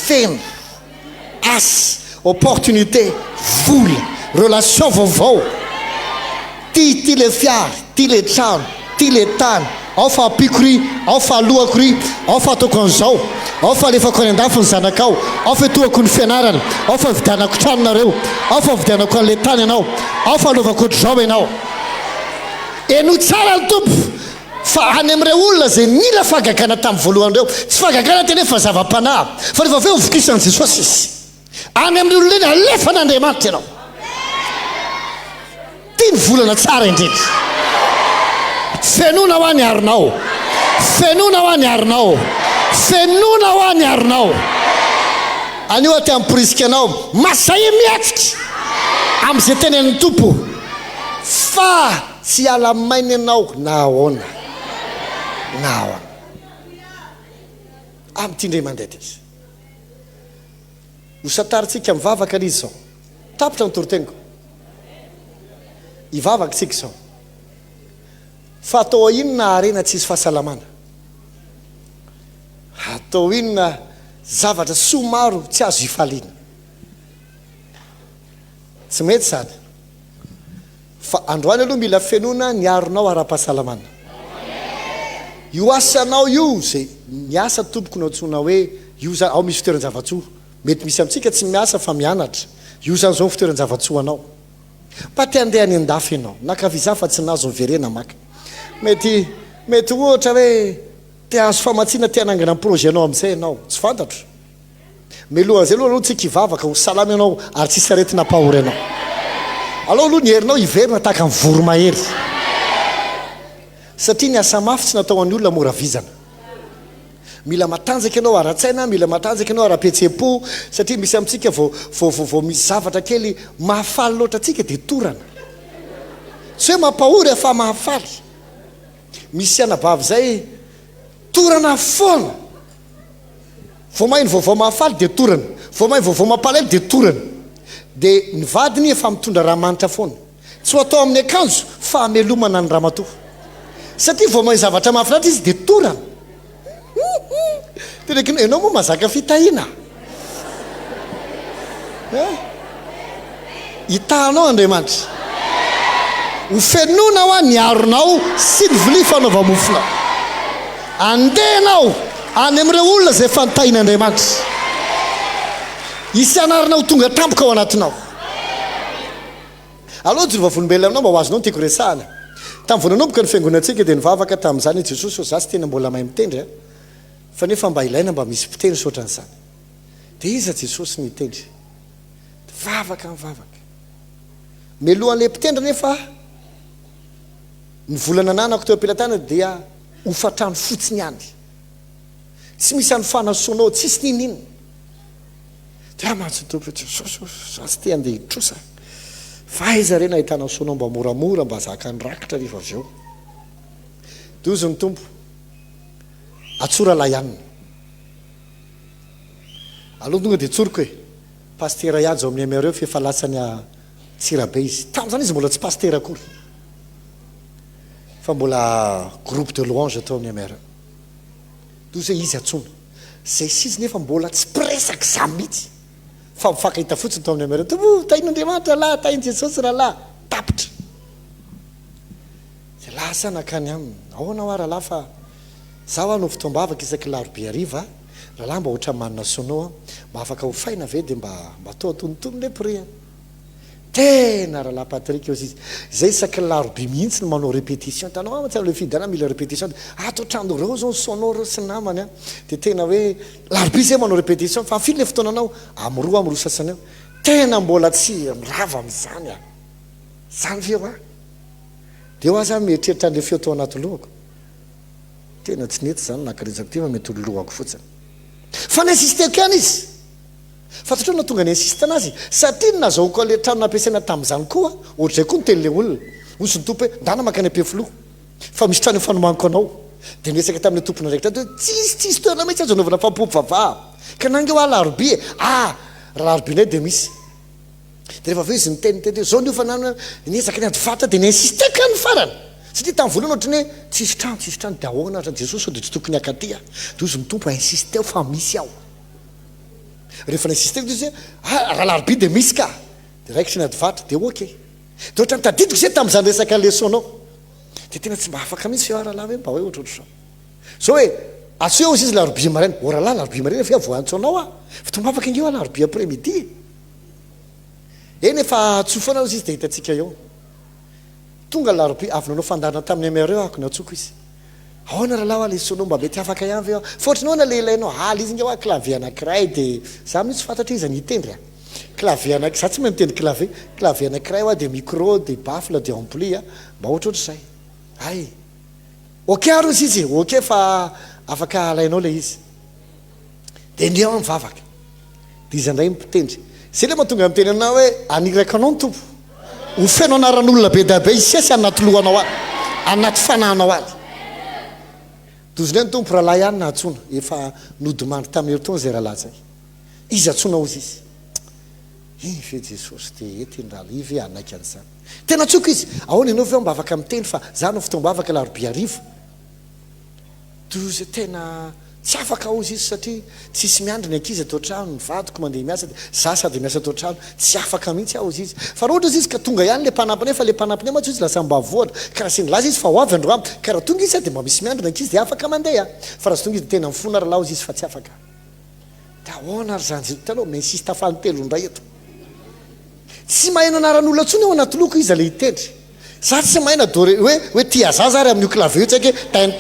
feno asy opportunité vola relation vaovao ty le fiara ty le trano ty le tany ao fa apikory ao fa alohakory ao fa ataoko an'izao ao fa alefako any andafo ny zanakao ao fa toako ny fianarana ao fa vidianako tranonareo ao fa vidianako an'le tany ianao ao fa alovako zao ianao eno tsara ny tompo fa any am'ireo olona zay nila fagagana tamin'ny voalohany reo tsy fagagana teny fa zava-panahy fa rehefa aveo vokisan'i jesosy izy any amin'ny olona eny alefa n'andriamanitra ianao tia ny volana tsara indrindra fenona ho any aronao fenona ho any aronao fenona ho any aronao anio aty amin'ny porisika anao masahy miatsika amin'izay teny an'ny tompo fa tsy alamainy anao na ahoana na ahoana amin'ity indray mandeha ty izy hosataritsika mivavaka l'izy zao tapitra ny toroteniko hivavaka tsika zao fa atao inona arena tsisy fahasalamana atao inona zavatra somaro tsy azo hifaliana tsy mety zany fa androany aloha mila fenona niaronao ara-pahasalamana io asanao io zay miasa tompoko no antsona hoe io zany ao misy fitoeran-javatsoa mety misy amintsika tsy miasa fa mianatra io zany zao fitoeran-javatsoa anao paty andeha any an-dafy ianao nakaviza fa tsy nazo verena maka mety ohatra hoe te azo famatsiana te hanangana ny projet anao amin'izay ianao tsy fantatro melohan'izay aloha tsika hivavaka ho salamy ianao ary tsisy aretina pahory ianao aloha aloha ny herinao hiverina tahaka ny voromahery satria ny asa mafy tsy natao an'ny olona mora vizana mila matanjaka ianao ara-tsaina mila matanjaka ianao ara-petsepo satria misy amintsika vao misy zavatra kely mahafaly loatra atsika dia torana tsy hoe mampahory afa mahafaly misy anabavy zay torana foana vao mainy vaovao mahafaly dia torana vao mainy vaovao mampalely dia torana dia ny vadiny efa mitondra raha manitra foana tsy ho atao amin'ny akanjo fa amelomana ny ramatoa satria vao mainy zavatra mahafinaritra izy dia torana tenekino ianao moa mazaka fitahiana hitanao andriamanitra ho fenona ho a niaronao sy ny vilia fanaova-mofona andehanao any amin'ireo olona zay fantahin'andriamanitra isy anaranao tonga tampoka ao anatinao aloha jy vavolombelona aminao mba ho azonao ny tiako resahana tamin'ny voananomboka ny fiangonantsika dia nivavaka tamin'izany jesosy o za sy tena mbola mahay mitendry fa nefa mba ilaina mba misy mpitendry soatran'izany dia iza jesosy ny tendry mivavaka mivavaka melohan'le mpitendry nefa ny volana nanako teo am-pilatana dia hofatrano fotsiny any tsy misy any fanasoanao tsisy ninina dia mantsy tompo jesosy za sy te andeha hitrosa fa iza reny ahitana soanao mba moramora mba zaka ny rakitra rehefa avy eo dia ozy ny tompo atsora layanina aloha tonga dia tsoriko hoe pastera ihany zao amin'ny amareo fa efa latsany tsirabe izy tamin'izany izy mbola tsy pastera akory fa mbola groupe de louange atao amin'ny amera to zay izy atsona zay sizy nefa mbola tsy presaka za mihitsy fa mifakahita fotsiny tao amin'ny amera tain'andriamanitra lahy tain jesosy rahalahy tapitra zay lasa nakany aminy ahoana ho rahalahy fa zaho a no fotoambavaka isaky larobe ariva rahalahy mba ohatra manina sonao mba afaka ho faina ve dia mba atao atonontono le pri tena rahalahy Patrick eo izy zay isaky larobe mihitsy no manao répétition tanao matsara le fidana mila répétition ato trano reo zao sonao reo sy namany a dia tena hoe larobe zay manao répétition fa fily le fotoananao amroa sasany eo tena mbola tsy mirava am'izany a zany feo a dia eo aza mieritreritra an'le feo tao anaty lohako tena tsy nety zany nakaretsako ty fa mety ololohako fotsiny fa n'insisteko ihany izy fa tatrao na tonga ny insiste anazy satria nazahoako ale trano nampiasaina tamin'izany koa ohatrzay koa noteny le olona osy ny tompo hoe ndana makany am-pefilo fa misy trano fanomaniko anao dia niresaka tamin'le tompona ndraiky tra tsisy toerana mihitsy azo anaovana fampopivavaha ka nange ho alarobe larobe nay dia misy dia rehefa aveo izy niteniteny zao nio fa nano niezaka ny adivata dia niinsisteko ihany farany satria tamin'ny voalohany ohatrany hoe tsisy trano dia ahoana ra jesosy dia tsy tokony akaty a dia ozy mitompo insiste fa misy aho rehefa ninsisteko izy raha larobe dia misy ka dia raikitry ny adivatra dia oke dia ohatra nytadidiko zay tamin'izany resaka lesonao dia tena tsy mba afaka mihitsy feo rahalahy hoe mba hoe ohatrohatrao zao hoe aso eo izy izy larobe maraina o rahalahy larobe maraina fa voantsonao a fa tomba afaka ingeo larobe après midi eny efa tsofanao izy dia hitantsika eo tonga larobe avy nanao fandarana tamin'ny amereo ako ny atsoko izy ahoana rahalahy ho lesonao mba mety afaka ihany ve fa ohatrany ao na leilainao izy inge hoa clavier anankiray dia za mihitsy fantatra izy anyitendry a clavier anak za tsy mahay mitendry clavier anankiray hoa dia micro dia baffle dia ampli a mba ohatrohatr'izay ay oke aro izy oke fa afaka alainao le izy dia ndreo ao mivavaka dia izy andray mpitendry zay le mahatonga miteny anao hoe aniraka anao ny tompo ho fenao anaran'olona be dabe izy sesy anaty lohanao aly anaty fanahinao aly dozonay ny tompo rahalahy ihany na atsona efa nodimandry tamin'ny heritona zay rahalahy zay izy atsona ozy izy fe jesosy dia etiny rahalivy anaiky an'izany tena tsoko izy ahoana ianao ve mba afaka miteny fa za no fotoamba afaka larobe arivo dozy tena tsy afaka ozy izy satria tsisy miandry ny ankizy atao trano ny vadiko mandeha miasa dia za sady miasa atao trano tsy afaka mihitsy aho izy izy fa raha ohatra izy ka tonga ihany le mpanampiny fa le mpanampiny matsy izy lasa mba voana ka raha sendrilaza izy fa ho avy andro aminy ka raha tonga izy dia mba misy miandry ny ankizy dia afaka mandeha fa raha sy tonga izy dia tena mifona raha laho izy fa tsy afaka dia ahoana ry zany tanao minsista fantelo ndray eto tsy maheno anaran'olona tsony ao anaty loko izy le hitendry za tsy mahena dore hoe tia za zary amin'io clavier tsy haike tan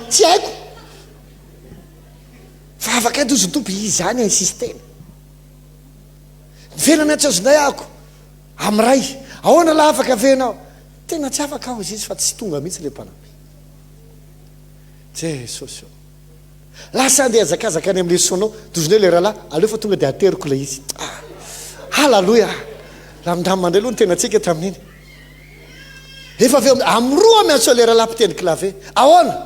tsy haiko fa afaka edy ozy ny tompo izy any insisteny nivelana tsy azonay ahako amiray ahoana la afaka venao tena tsy afaka aho izy izy fa tsy tonga mihitsy le mpanampy jesosy lasa andeha azakazaka any am'le sonao dozonao le rahalahy aleo fa tonga dia ateriko le izy haleloia la mindramandray aloha ny tena tsika tamin'iny efa aveo amroa miantso le rahalahy mpitendry clavier ahoana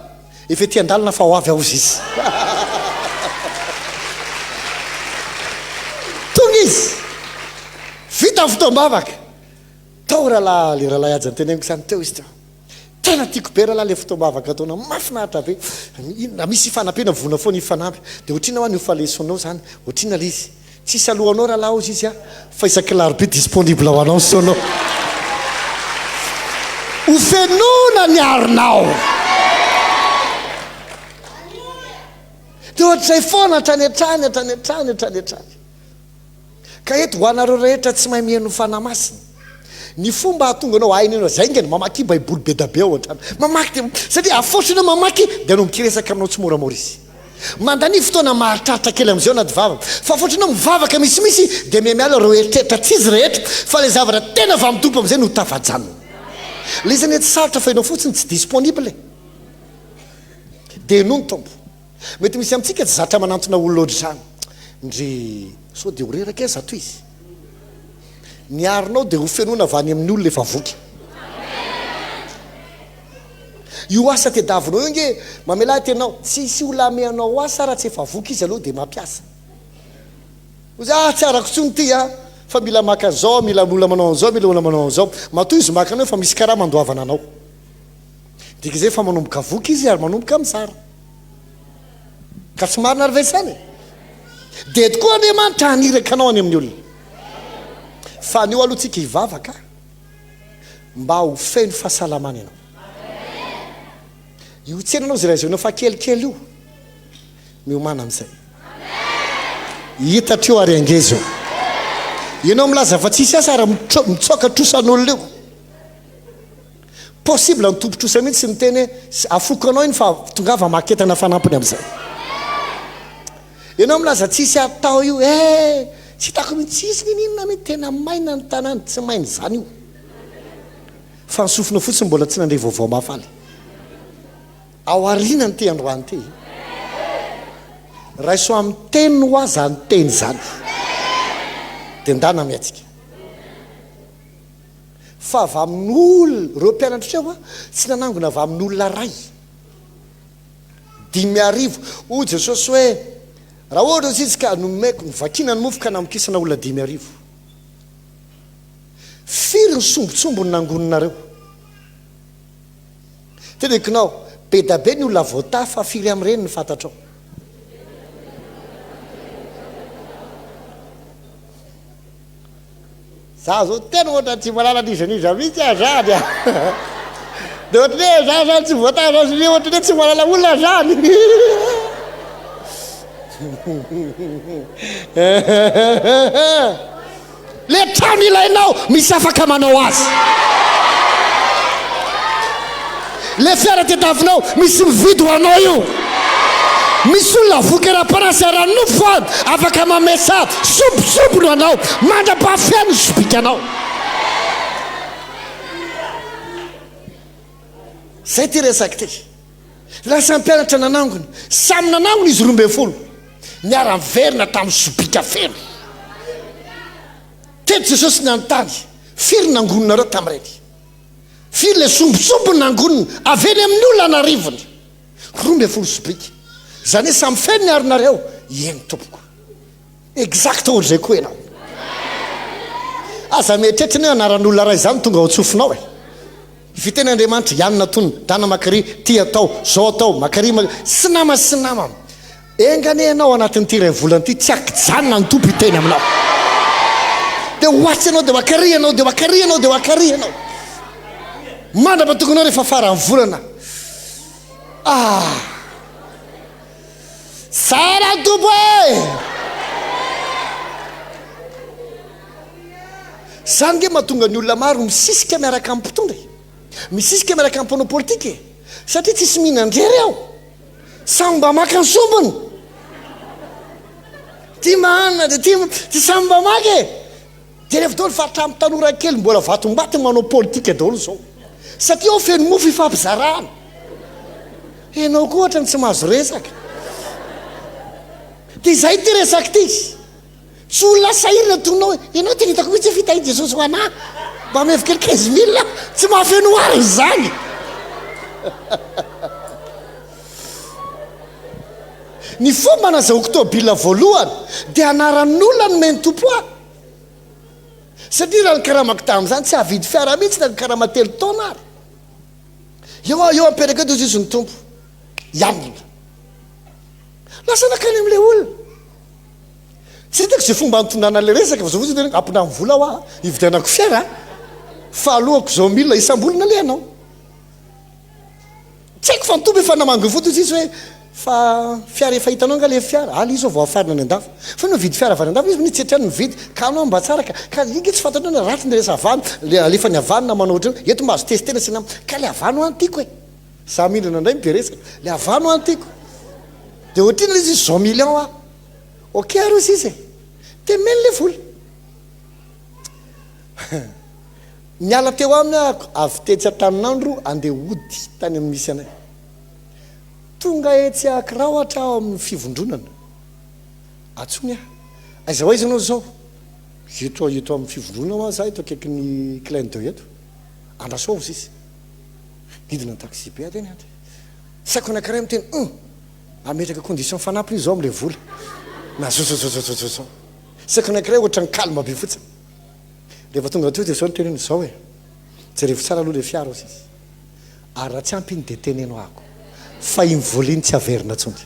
efa ty andalina fa ho avy aho izy izy tonga izy vita ny fotoam-bavaka tao rahalahy le rahalahy ajany teneniko zany teo izy teo tena tiako be rahalahy le fotoam-bavaka ataona mafinaritra be na misy ifanampena vona foana ifanampy dia ohatrina ho any fa lesonao zany ohatrina le izy tsisy alohanao rahalahy ozy izy a fa isaky larobe disponible ho anao sonao ho fenona ny arinao dia ohatr'izay foana hatrany ka eto ho anareo rehetra tsy mahay miheno fanahy masina ny fomba hahatonga anao aina anao zay ngeny mamaky baiboly be dabe ao ohatrany mamaky satria afotrana mamaky dia anao mikiresaka aminao tsy moramora izy mandany fotoana maharitraritra kely am'izay ao anaty vavaka fa foatranao mivavaka misimisy dia miamiala reo eritreritra tsy izy rehetra fa le zavatra tena va mitompo am'izay no tavajanona le izy ny ety sarotra fa ianao fotsiny tsy disponible dia noho ny tompo mety misy amintsika tsy zatra manantona olona ohatry zany ndry sao dia ho reraka e zato izy ny arinao dia ho fenona avy any amin'ny olona efa voky io asa tediavinao io nge mamela tenao tsisy olameanao asa raha tsy efa voky izy aloha dia mampiasa ozy tsy arako tsony ty a fa mila maka zao mila ola manao an'izao mila ola manao an'izao matoy izy maka anao fa misy karaha mandoavana anao dika zay fa manomboka voky izy ary manomboka misara ka tsy marina ary vaisany dia tokoa andriamanitra haniraka anao any amin'ny olona fa nio aloha tsika hivavaka mba ho feno fahasalamana ianao io tsenanao zay raha izanao fa kelikely io miomana amin'izay hita treo ary angezo ianao milaza fa tsisy asa raha mitsoka trosan'olona io possible ny tompotrosa mihitsy sy miteny hoe afoko anao iny fa tongava maketana fanampiny amin'izay ianao milaza tsisy atao io tsy hitako mihitsy tsisy ninina mihitsy tena maina ny tanàny tsy mainy zany io fa nysofinao fotsiny mbola tsy nandray vaovao mafaly ao arina ny te androany ty raha iso amin'ny teny ho aza ny teny zany dia ndana miatsika fa avy amin'olona reo mpianatra treo a tsy nanangona avy amin'olona ray 5,000 o jesosy hoe raha ohatra izy ka nomeko nivakina ny mofo ka namokisana olona 5,000 firy ny sombotsombony nangoninareo tenekinao be da be ny olona voata fa firy amin'ireny ny fantatrao za zao tena ohatra tsy malala nizaniza mihitsy azany a dia ohatra hoe za zany tsy voata zany ohatra hoe tsy malala olona zany le trano ilainao misy afaka manao azy le fiara tetavinao misy mividy ho anao io misy olona voky-ra-panasy ara-nofo any afaka mamesa sobosobony anao mandra-pahafiany sobika anao zay ty resaky ty lasa mpianatra nanangony samy nanangony izy 12 miara-miverina tamin'ny sobika feno teto jesosy ny anontany firy nangoninareo tamin'ireny firy le sombosombony nangoniny aveny amin'ny olona narivony 12 sobika zany hoe samy feno ny arinareo eny tompoko exact ohatra zay koa ianao aza mietretriny hoe anaran'olona ray zany tonga ao tsofinao fiteny andriamanitra ianina tony dana makary ty atao zao atao makary sy nama engane anao anatin'ity ray volany ty tsy akijanona ny tompo iteny aminao dia hoatsy anao dia makary anao dia makary anao dia makary anao mandrapa tokonao rehefa farany volana sara tompo e zany nge mahatonga ny olona maro misisika miaraka amin'ny mpitondry misisika miaraka amin'ny mpanao politika satria tsisy mihinandrery aho samy mba maka ny sombony ty mahanina dia ty samy mba maky dia rehefa daholo fa hatramin'ny tanora kely mbola vatombaty manao politika daholo zao satria ao feno mofo ifampizarahana ianao koa ohatra ny tsy mahazo resaka dia zay ty resaky ty tsy olona sahirina tonao ianao ty hitako mihitsy fitahi jesosy ho anahy mba mevokely 15,000 tsy mahafeno ary zany ny fomba nazahoako tobila voalohany dia anaran'olona no meny tompo ahy satria raha ny karamako tamin'izany tsy havidy fiara mihitsy na ny karama 3 taona ary eo amperaka eto izy ny tompo ianina lasa nakany amin'ilay olona tsy hitako zay fomba antondrana le resaka fa zao fotsiny ampina amin'ny vola aho hividianako fiara fa alohako zao 1,000 isam-bolona le anao tsy haiko fa nitombo efa namango foto izy hoe fa fiara efa hitanao nga le fiara ala izy ao vao afarina any an-dafo fa no vidy fiara avy any an-dafo izy nitsetrany mividy ka anao mba tsara ka ige tsy fantanao na raty ny resa avany alefa ny avanina manao ohatrany eto mba azo testena sy nama ka le avano any tiako e za milana indray miberesaka le avano any tiako dia ohatrina izy 100 millions a ok arosy izy dia meny le vola miala teo aminy avy tetsy ataninandro andeha ody tany amin'ny misy anay tonga etsy akirahatra ao amin'ny fivondronana atsony aiza aiza anao zao eto amin'ny fivondronana za eto akaiky ny clin d'œil eto andrasao izy izy didina ny taxi be ateny aty saiko anankiray miteny ametraka condition fanampiny zao am'le vola na zao saiko anankiray ohatra ny kalma be fotsiny rehefa tonga teo dia zao ny teneny zao e jerevy tsara aloha le fiara izy izy ary raha tsy ampy iny dia teneno ako fa iny voaliny tsy averina tsony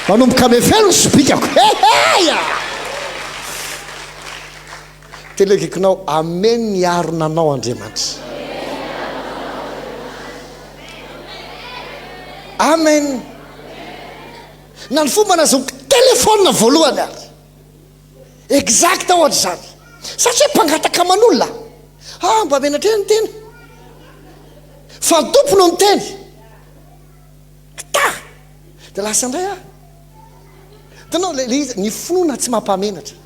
manomboka mefelo sobikako heheya telekikinao amen ny aronanao Andriamanitra amen na ny fomba nahazoako telefôna voalohany ary exact ohatra zany satria mpangataka aman'olona mba menatra ny teny fa tompony ny teny ta dia lasa indray tanao le izy ny finoana tsy mampamenatra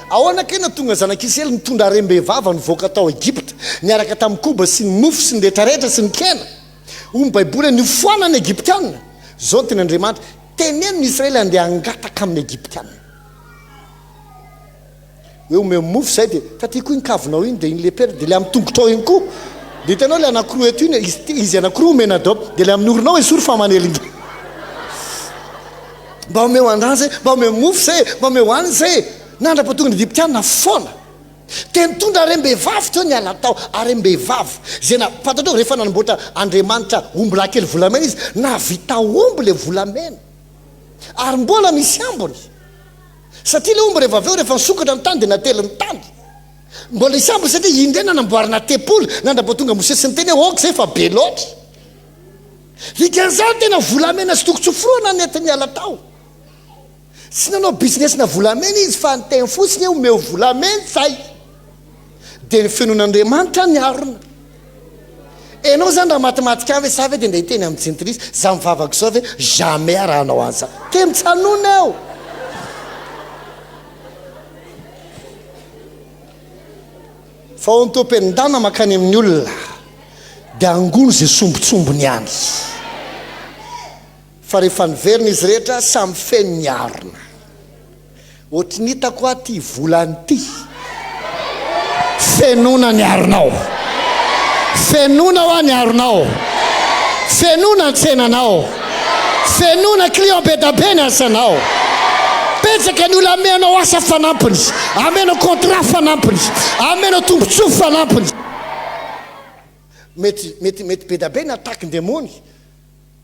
ahoana kena tonga zanak'Israely nitondra rem-behivava nivoaka tao Egypte niaraka tamin'ny koba sy ny mofo sy ny rehetrarehetra sy ny kena hoy ny baiboly ny foanany Egyptianina zao ny teny Andriamanitra teneno ny Israely andeha angataka amin'ny Egyptianina hoe ome mofo zay dia tatyko iny kavinao iny dia iny lepera dia le amin'ny tongotrao iny koa dia hitanao le anankiroa eto iny izy anankiroa omena dao dia le amin'ny orinao esory fa manely iny mba ome hoandrany zay mba ome mofo zay mba ome hoaniny zay nandrapatonga ny Egyptianina foana dia nitondra rem-behivavy teo niala tao ary rem-behivavy zay na fatatrao rehefa nanomboatra Andriamanitra omby lahy kely volamena izy navita omby le volamena ary mbola misy ambony satria le omby rehefa aveo rehefa nisokatra ny tany dia nately ny tany mbola isy ambony satria indray nanamboarina tepoly nandrapatonga Mose sy ny teny hoe zay fa be loatra dikan'izany tena volamena sy tokon-tsoforoana nety niala tao sy nanao business na volamena izy fa nyteny fotsiny omeo volamena zay dia ny fenon'Andriamanitra ny arona enao zany raha matematika ve sa ve dia nda hiteny amin'ny jentrisy za mivavaka zao ve jamais raha anao anza te mitsanona eo fa ho nytompenindana makany amin'ny olona dia angono zay sombotsombony ihany fa rehefa niverina izy rehetra samy feno ny arona ohatry ny hitako aty volany ty fenona ny aronao fenona ho any aronao fenona an-tsenanao fenona client be da be ny asanao petsaka ny olo amenao asa fanampiny amenao contrat fanampiny amenao tombontsoa fanampiny mety be da be ny ataky ny demony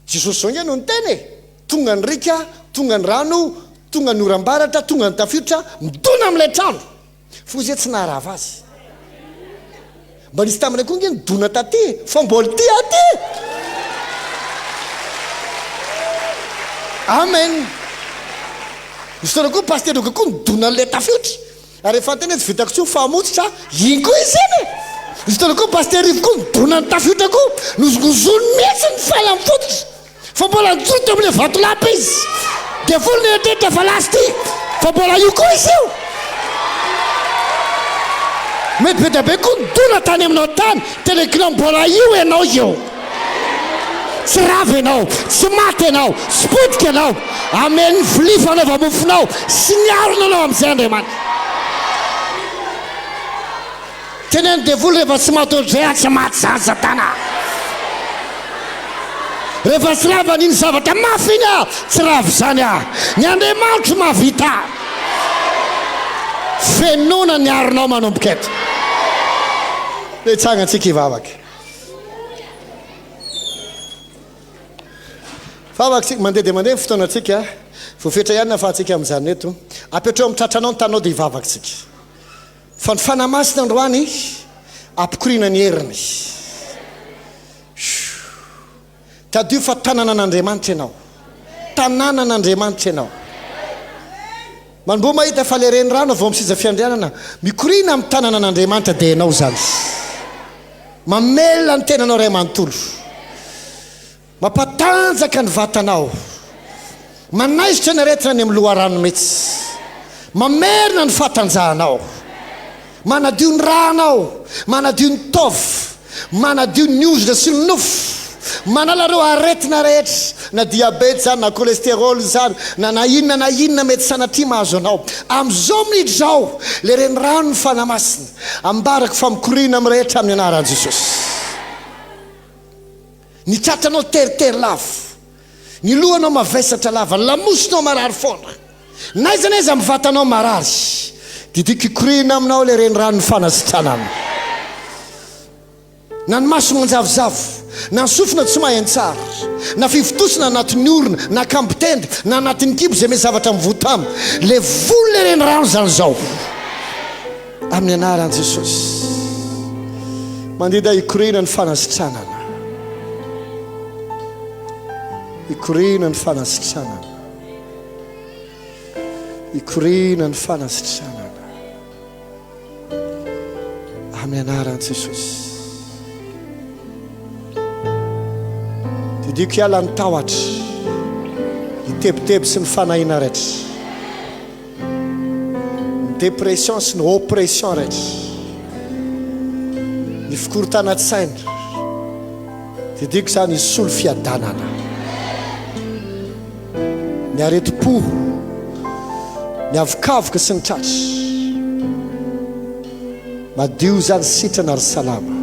Jesosy zao no nyteny tonga ny rika tonga ny rano tonga ny oram-baratra tonga ny tafiotra midona amin'ilay trano fo zay tsy naharava azy mba nisy taminy koa nge nidona taty fa mbola ty aty amen misy tona koa paster oka koa nidona n'ilay tafiotra ary rehefa tena tsy vitako tso famotsitra iny koa izy eny misy tona koa paster rivo koa nidona ny tafiotra koa nozonozony mihitsy ny faila amin'ny fototra fa mbola njoto amin'ilay vato lapa izy dia volony etetra fa lasy ty fa mbola io koa izy io mety be da be koa nidona tany aminao tany telekinao mbola io ianao io tsy ravy ianao tsy maty ianao tsy potika ianao ameny vilia fanaova mofonao sy niarona anao amin'izay Andriamanitra teneny devoly rehefa tsy matodrea tsy maty zany satana rehefa tsy rava n'iny zavatra mafy iny tsy ravy zany ny Andriamanitra mahavita fenona ny aronao manomboka eto letsagna antsika hivavaka vavaksika mandeha dia mandeha ny fotoana antsika voafetra ihany nafahantsika amin'izany eto apetreo amin'ny tratranao ny tanao dia hivavaksika fa ny fanamasina androany ampikoriana ny heriny tadio fa tanànan'Andriamanitra ianao tanànan'Andriamanitra ianao manombo mahita fa le reny rano avao amisiza fiandrianana mikoriana amin'ny tanànan'Andriamanitra dia ianao zany mamelona ny tenanao ray amanontolo mampatanjaka ny vatanao manaisitra ny aretina ny amin'ny loharano mihitsy mamerina ny fatanjahanao manadio ny ranao manadio ny tofo manadio ny ozona sy ny nofo manala reo aretina rehetra na diabety zany na cholestérol zany na inona mety sanatria mahazo anao amin'izao minitra zao le reny rano ny fanamasina ambaraka fa mikoriana amin'ny rehetra amin'ny anaran'i Jesosy ny tratranao teritery lavo ny lohanao mavesatra lava ny lamosinao marary foana naiza naiza amin'ny vatanao marary didika ikoriana aminao le reny rano ny fanasitranana na ny maso manjavozavo na ny sofina tsy mahentsara na fivotosina anatin'ny orona na kampitenda na anatin'ny kibo zay misy zavatra mivotamy le voly le reny rano zany zao amin'ny anaran'i Jesosy mandida ikorina ny fanasitranana ikorina ny fanasitranana ikorina ny fanasitranana amin'ny anaran'i Jesosy diko hiala ny tahotra ny tebiteby sy ny fanahina rehetra ny dépression sy ny oppression rehetra ny fikorotana tsaina didiko zany isolo fiadanana ny areti-po ny avokavoka sy ny tratra madio zany sitrana ry salama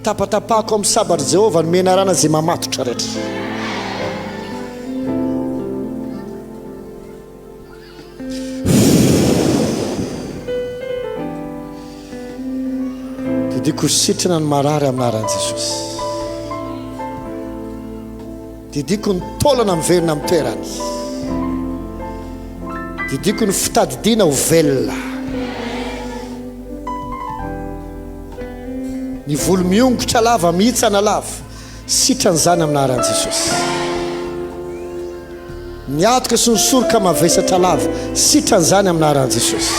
tapatapahako amin'ny sabatra Jehovah ny menarana zay mamatotra rehetra didiko sitrana ny marary amin'ny anaran'i Jesosy didiko ny taolana miverina amin'ny toerany didiko ny fitadidiana ho velona ny volo miongotra lava mihitsana lava sitrany zany amin'ny anaran'i Jesosy ny atoka sy ny soroka mavesatra lava sitrany zany amin'ny anaran'i Jesosy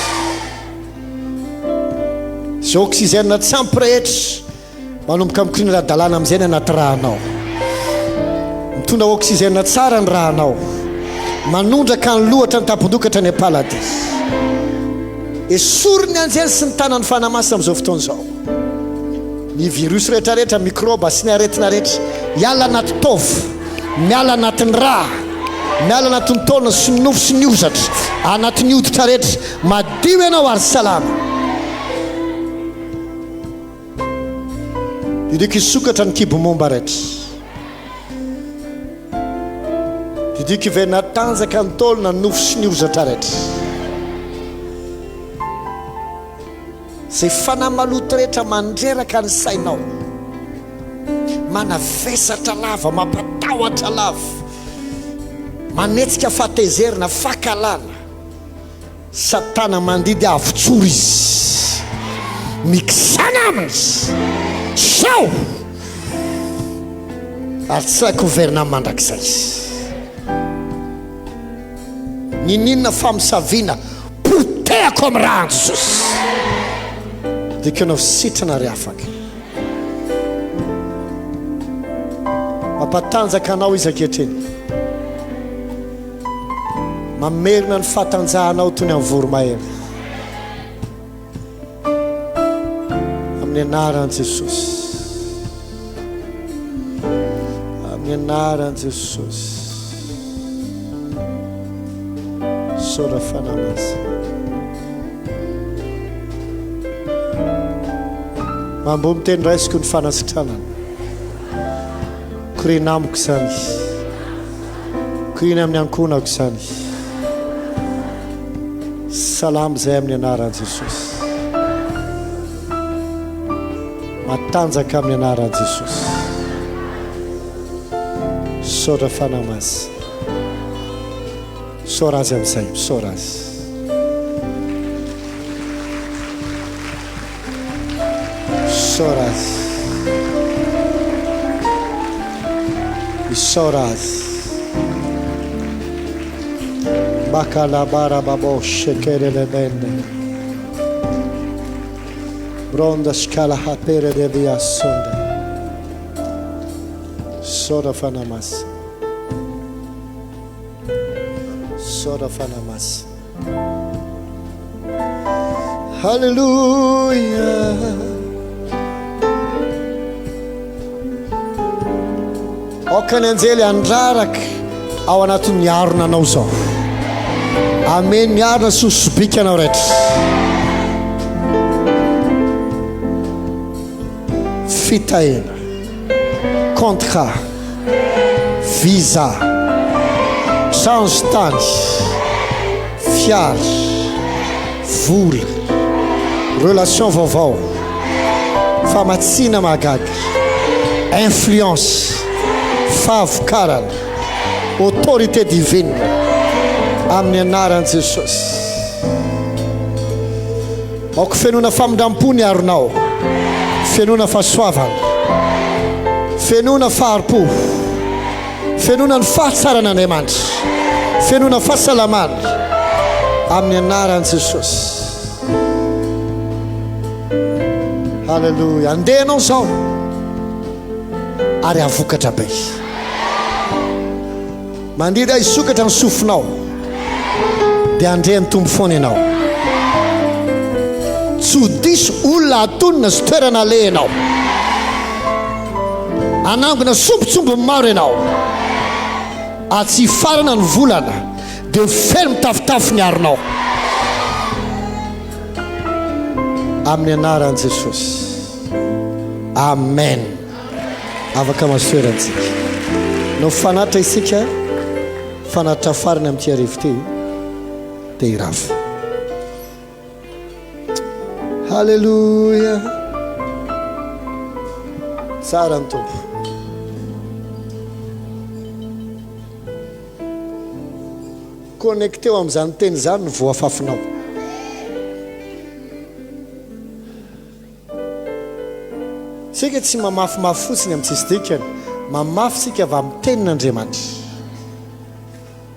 zay oxygène tsy ampy rehetra manomboka mikorina ra-dalàna amin'izay ny anaty rahanao mitondra oxygène tsara ny rahanao manondraka ny lohatra ny tampondokatra ny apalady esoriny anjely sy ny tanany fanamasina amin'izao fotoana izao ny virus rehetrarehetra microbe sy ny aretina rehetra miala anaty tova miala anatin'ny raha miala anatin'ny taolana sy ny nofo sy ny ozatra anatin'ny hoditra rehetra madio ianao ary salama didiko isokatra ny kibo momba rehetra didiko iverina tanjaka ny taolana ny nofo sy ny ozatra rehetra zay fanamaloto rehetra mandreraka ny sainao manavesatra lava mampatahotra lava manetsika fatezerina fakalana satana mandidy avotsoro izy mikisana aminy sao ary tsy raiko verina mandrakizay nininona famisaviana potehako amin'ny rahan'i Jesosy dika anao sitrana ry afaka mampatanjaka anao izy ankehitriny mamerina ny fatanjahanao toy ny amin'ny voromahery amin'ny anaran'i Jesosy amin'ny anaran'i Jesosy sora fanamasa mambo miteny raisiko ny fanasitranana korina amiko zany korina amin'ny ankonako zany salama zay amin'ny anaran'i Jesosy matanjaka amin'ny anaran'i Jesosy sora fanamasa sora azy amin'izay sora azy Soras Soras Bakalabara babo shekere le bende Bronda scala hapere de via sonda Soda fanamas Soda fanamas Hallelujah Okany anjely andraraka ao anatin'ny arona anao zao amen ny arona sosobika anao rehetra fitahena contrat visa change tany fiara vola relation vaovao, famatsina mahagaga, influence, fahavokarana, autorité divine amin'ny anaran'i Jesosy. Aoko fenona famindrampo ny aronao, fenona fahasoavana, fenona faharipo, fenona ny fahatsaranaandriamanitra, fenona fahasalamana amin'ny anaran'i Jesosy. Halleluja. Andehanao zao ary avokatra be. Mandritra isokatra ny sofinao dia andrehan'ny tombo foana ianao. Tsy ho diso olona atonina sy toerana le ianao. Anangona sombitsombo maro ianao. Atsy farana ny volana dia feno mitafitafy ny aronao amin'ny anaran'i Jesosy. Amen. Afaka masoerantsika. No fanatra isika, fanatra farany amin'ity arivo ty dia irafy. Halleluja. Tsara ny tompo. Connecteo amin'izany teny zany ny voafafinao. Sika tsy mamafimafy fotsiny amin'ny tsisy dikany, mamafy sika avy amin'ny tenin'Andriamanitra.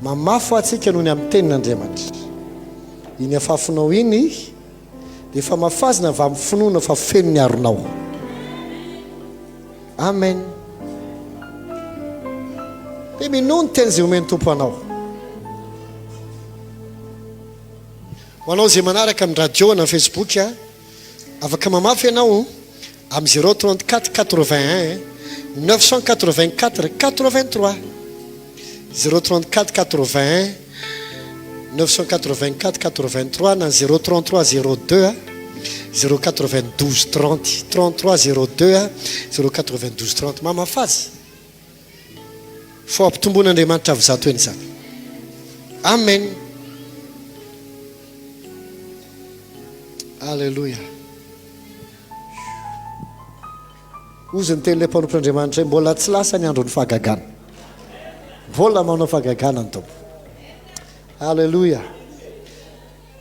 Mamafy atsika noho ny amin'ny tenin'Andriamanitra. Iny afafinao iny dia efa mafazina avy amin'ny finoana fa feno ny aronao. Amen. Dia minoa ny teny izay omeny tompo anao. Ho anao izay manaraka amin'ny radio na Facebook, afaka mamafy ianao amin'ny 034 81 984 83, 034 81 984 83 na 033 02 092 30, 33 02 092 30. Mamafazy fo ampitomboan'Andriamanitra avy zato eny zany. Amen. Alléluia. Ozy ny teny le mpanompon'Andriamanitra mbola tsy lasa ny andro ny fahagagana. Mbola manao fahagagana ny tompo. Alléluia.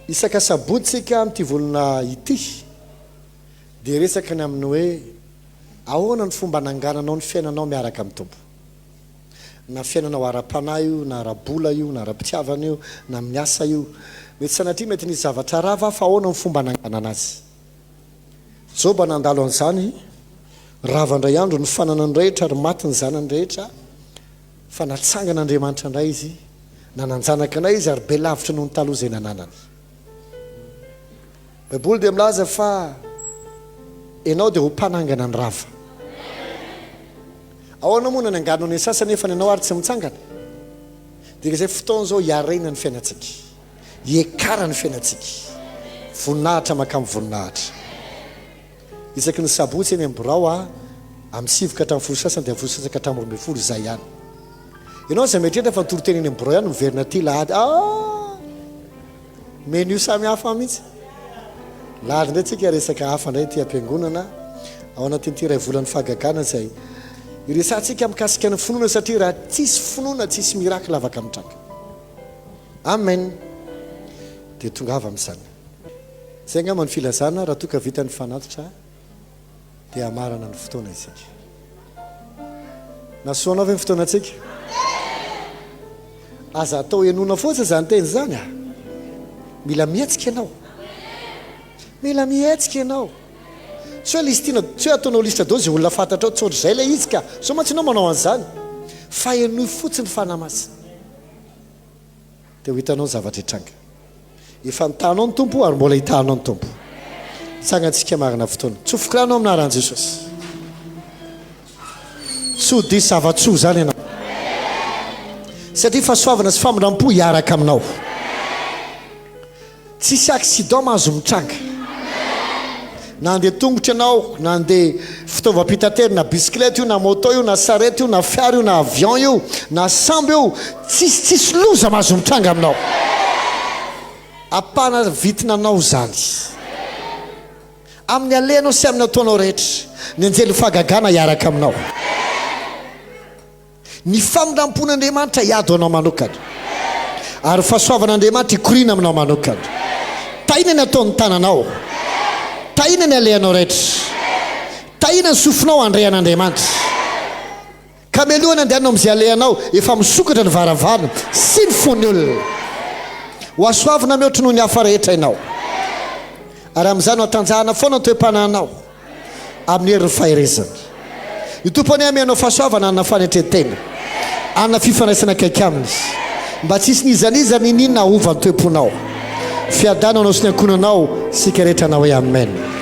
Isaka sabotsika amin'ity volana ity dia resaka ny amin'ny hoe ahoana ny fomba nangananao ny fiainanao miaraka amin'ny tompo. Na fiainanao ara-panahy io, na ara-bola io, na ara-pitiavana io, na amin'ny asa io. Mety sanatria mety nisy zavatra rava fa ahoana ny fomba nanganana azy. Joba nandalo an'izany, rava indray andro ny fananany rehetra ary maty ny zanany rehetra, fa natsangan'Andriamanitra indray izy, nananjanaka anay izy ary be lavitra noho ny taloha izay nananany. Baiboly dia milaza fa ianao dia ho mpanangana ny rava. Ahoana moa ny anganao ny sasany nefa ianao ary tsy mitsangana. Dia izay fotoana izao hiarena ny fiainantsika, hiekara ny fiainantsika, voninahitra makamy voninahitra. Isaky ny sabotsy eny amborao amin'ny sivoka hatramin'ny folo sasany dia folo sasany hatramin'ny 12 izay ihany. Ianao izay mieritreritra fa nitoroteny eny amborao ihany miverina ty lahady. Menu samy hafa mihitsy. Lahady indray tsika resaka hafa indray ty ampiangonana ao anatin'ity iray volan'ny fahagagana izay iresantsika mikasika ny finoana satria raha tsisy finoana tsisy miracle afaka mitranga. Amen. Dia tonga avy amin'izany. Zay angamba ny filazana raha toa ka vita ny fanatitra dia amarana ny fotoana isika. Nasoanao ve ny fotoanantsika? Aza atao enona fotsiny izany teny zany. Mila mihetsika ianao. Mila mihetsika ianao. Tsy hoe ataonao lista dao izay olona fantatrao tsy ohatry izay ilay izy ka. So mantsy ianao manao an'izany. Fa enoy fotsiny fanahy masina. Dia ho hitanao ny zavatra hitranga. Efa nitanao ny tompo ary mbola hitanao ny tompo. Tsangantsika marina fotoana. Tsofokiranao amin'ny anaran'i Jesosy. Tsy ho diso zava-tsoa zany ianao. Satria fahasoavana sy famindrampo hiaraka aminao. Tsisy accident mahazo mitranga. Na andeha tongotra ianao, na andeha fitaovam-pitatery, na bisikileta io, na moto io, na sarety io, na fiara io, na avion io, na sambo io, tsisy loza mahazo mitranga aminao. Apana vitinanao zany. amin'ny alenao sy amin'ny ataonao rehetra ny anjely fagagana hiaraka aminao ny famindrampon'andriamanitra hiady anao manokana ary fahasoavan'andriamanitra ikorina aminao manokana tahina ny ataon'ny tananao tahina ny alehanao rehetra tahina ny sofinao andrehan'andriamanitra ka melohana andehanao amin'izay alehanao efa misokatra ny varavarana sy ny fony olona ho asoavina mihoatra noho ny hafa rehetra ianao ary amin'izany ho atanjahana foana ny toe-pananao amin'ny herin'ny fahirezana ny tompony amianao fahasoavana anna fanetretena anna fifandraisana akaiky aminy mba tsisy nizanizany ninona ova ny toe-ponao fiadanao anao sy ny ankonanao sika rehetra anao hoe amen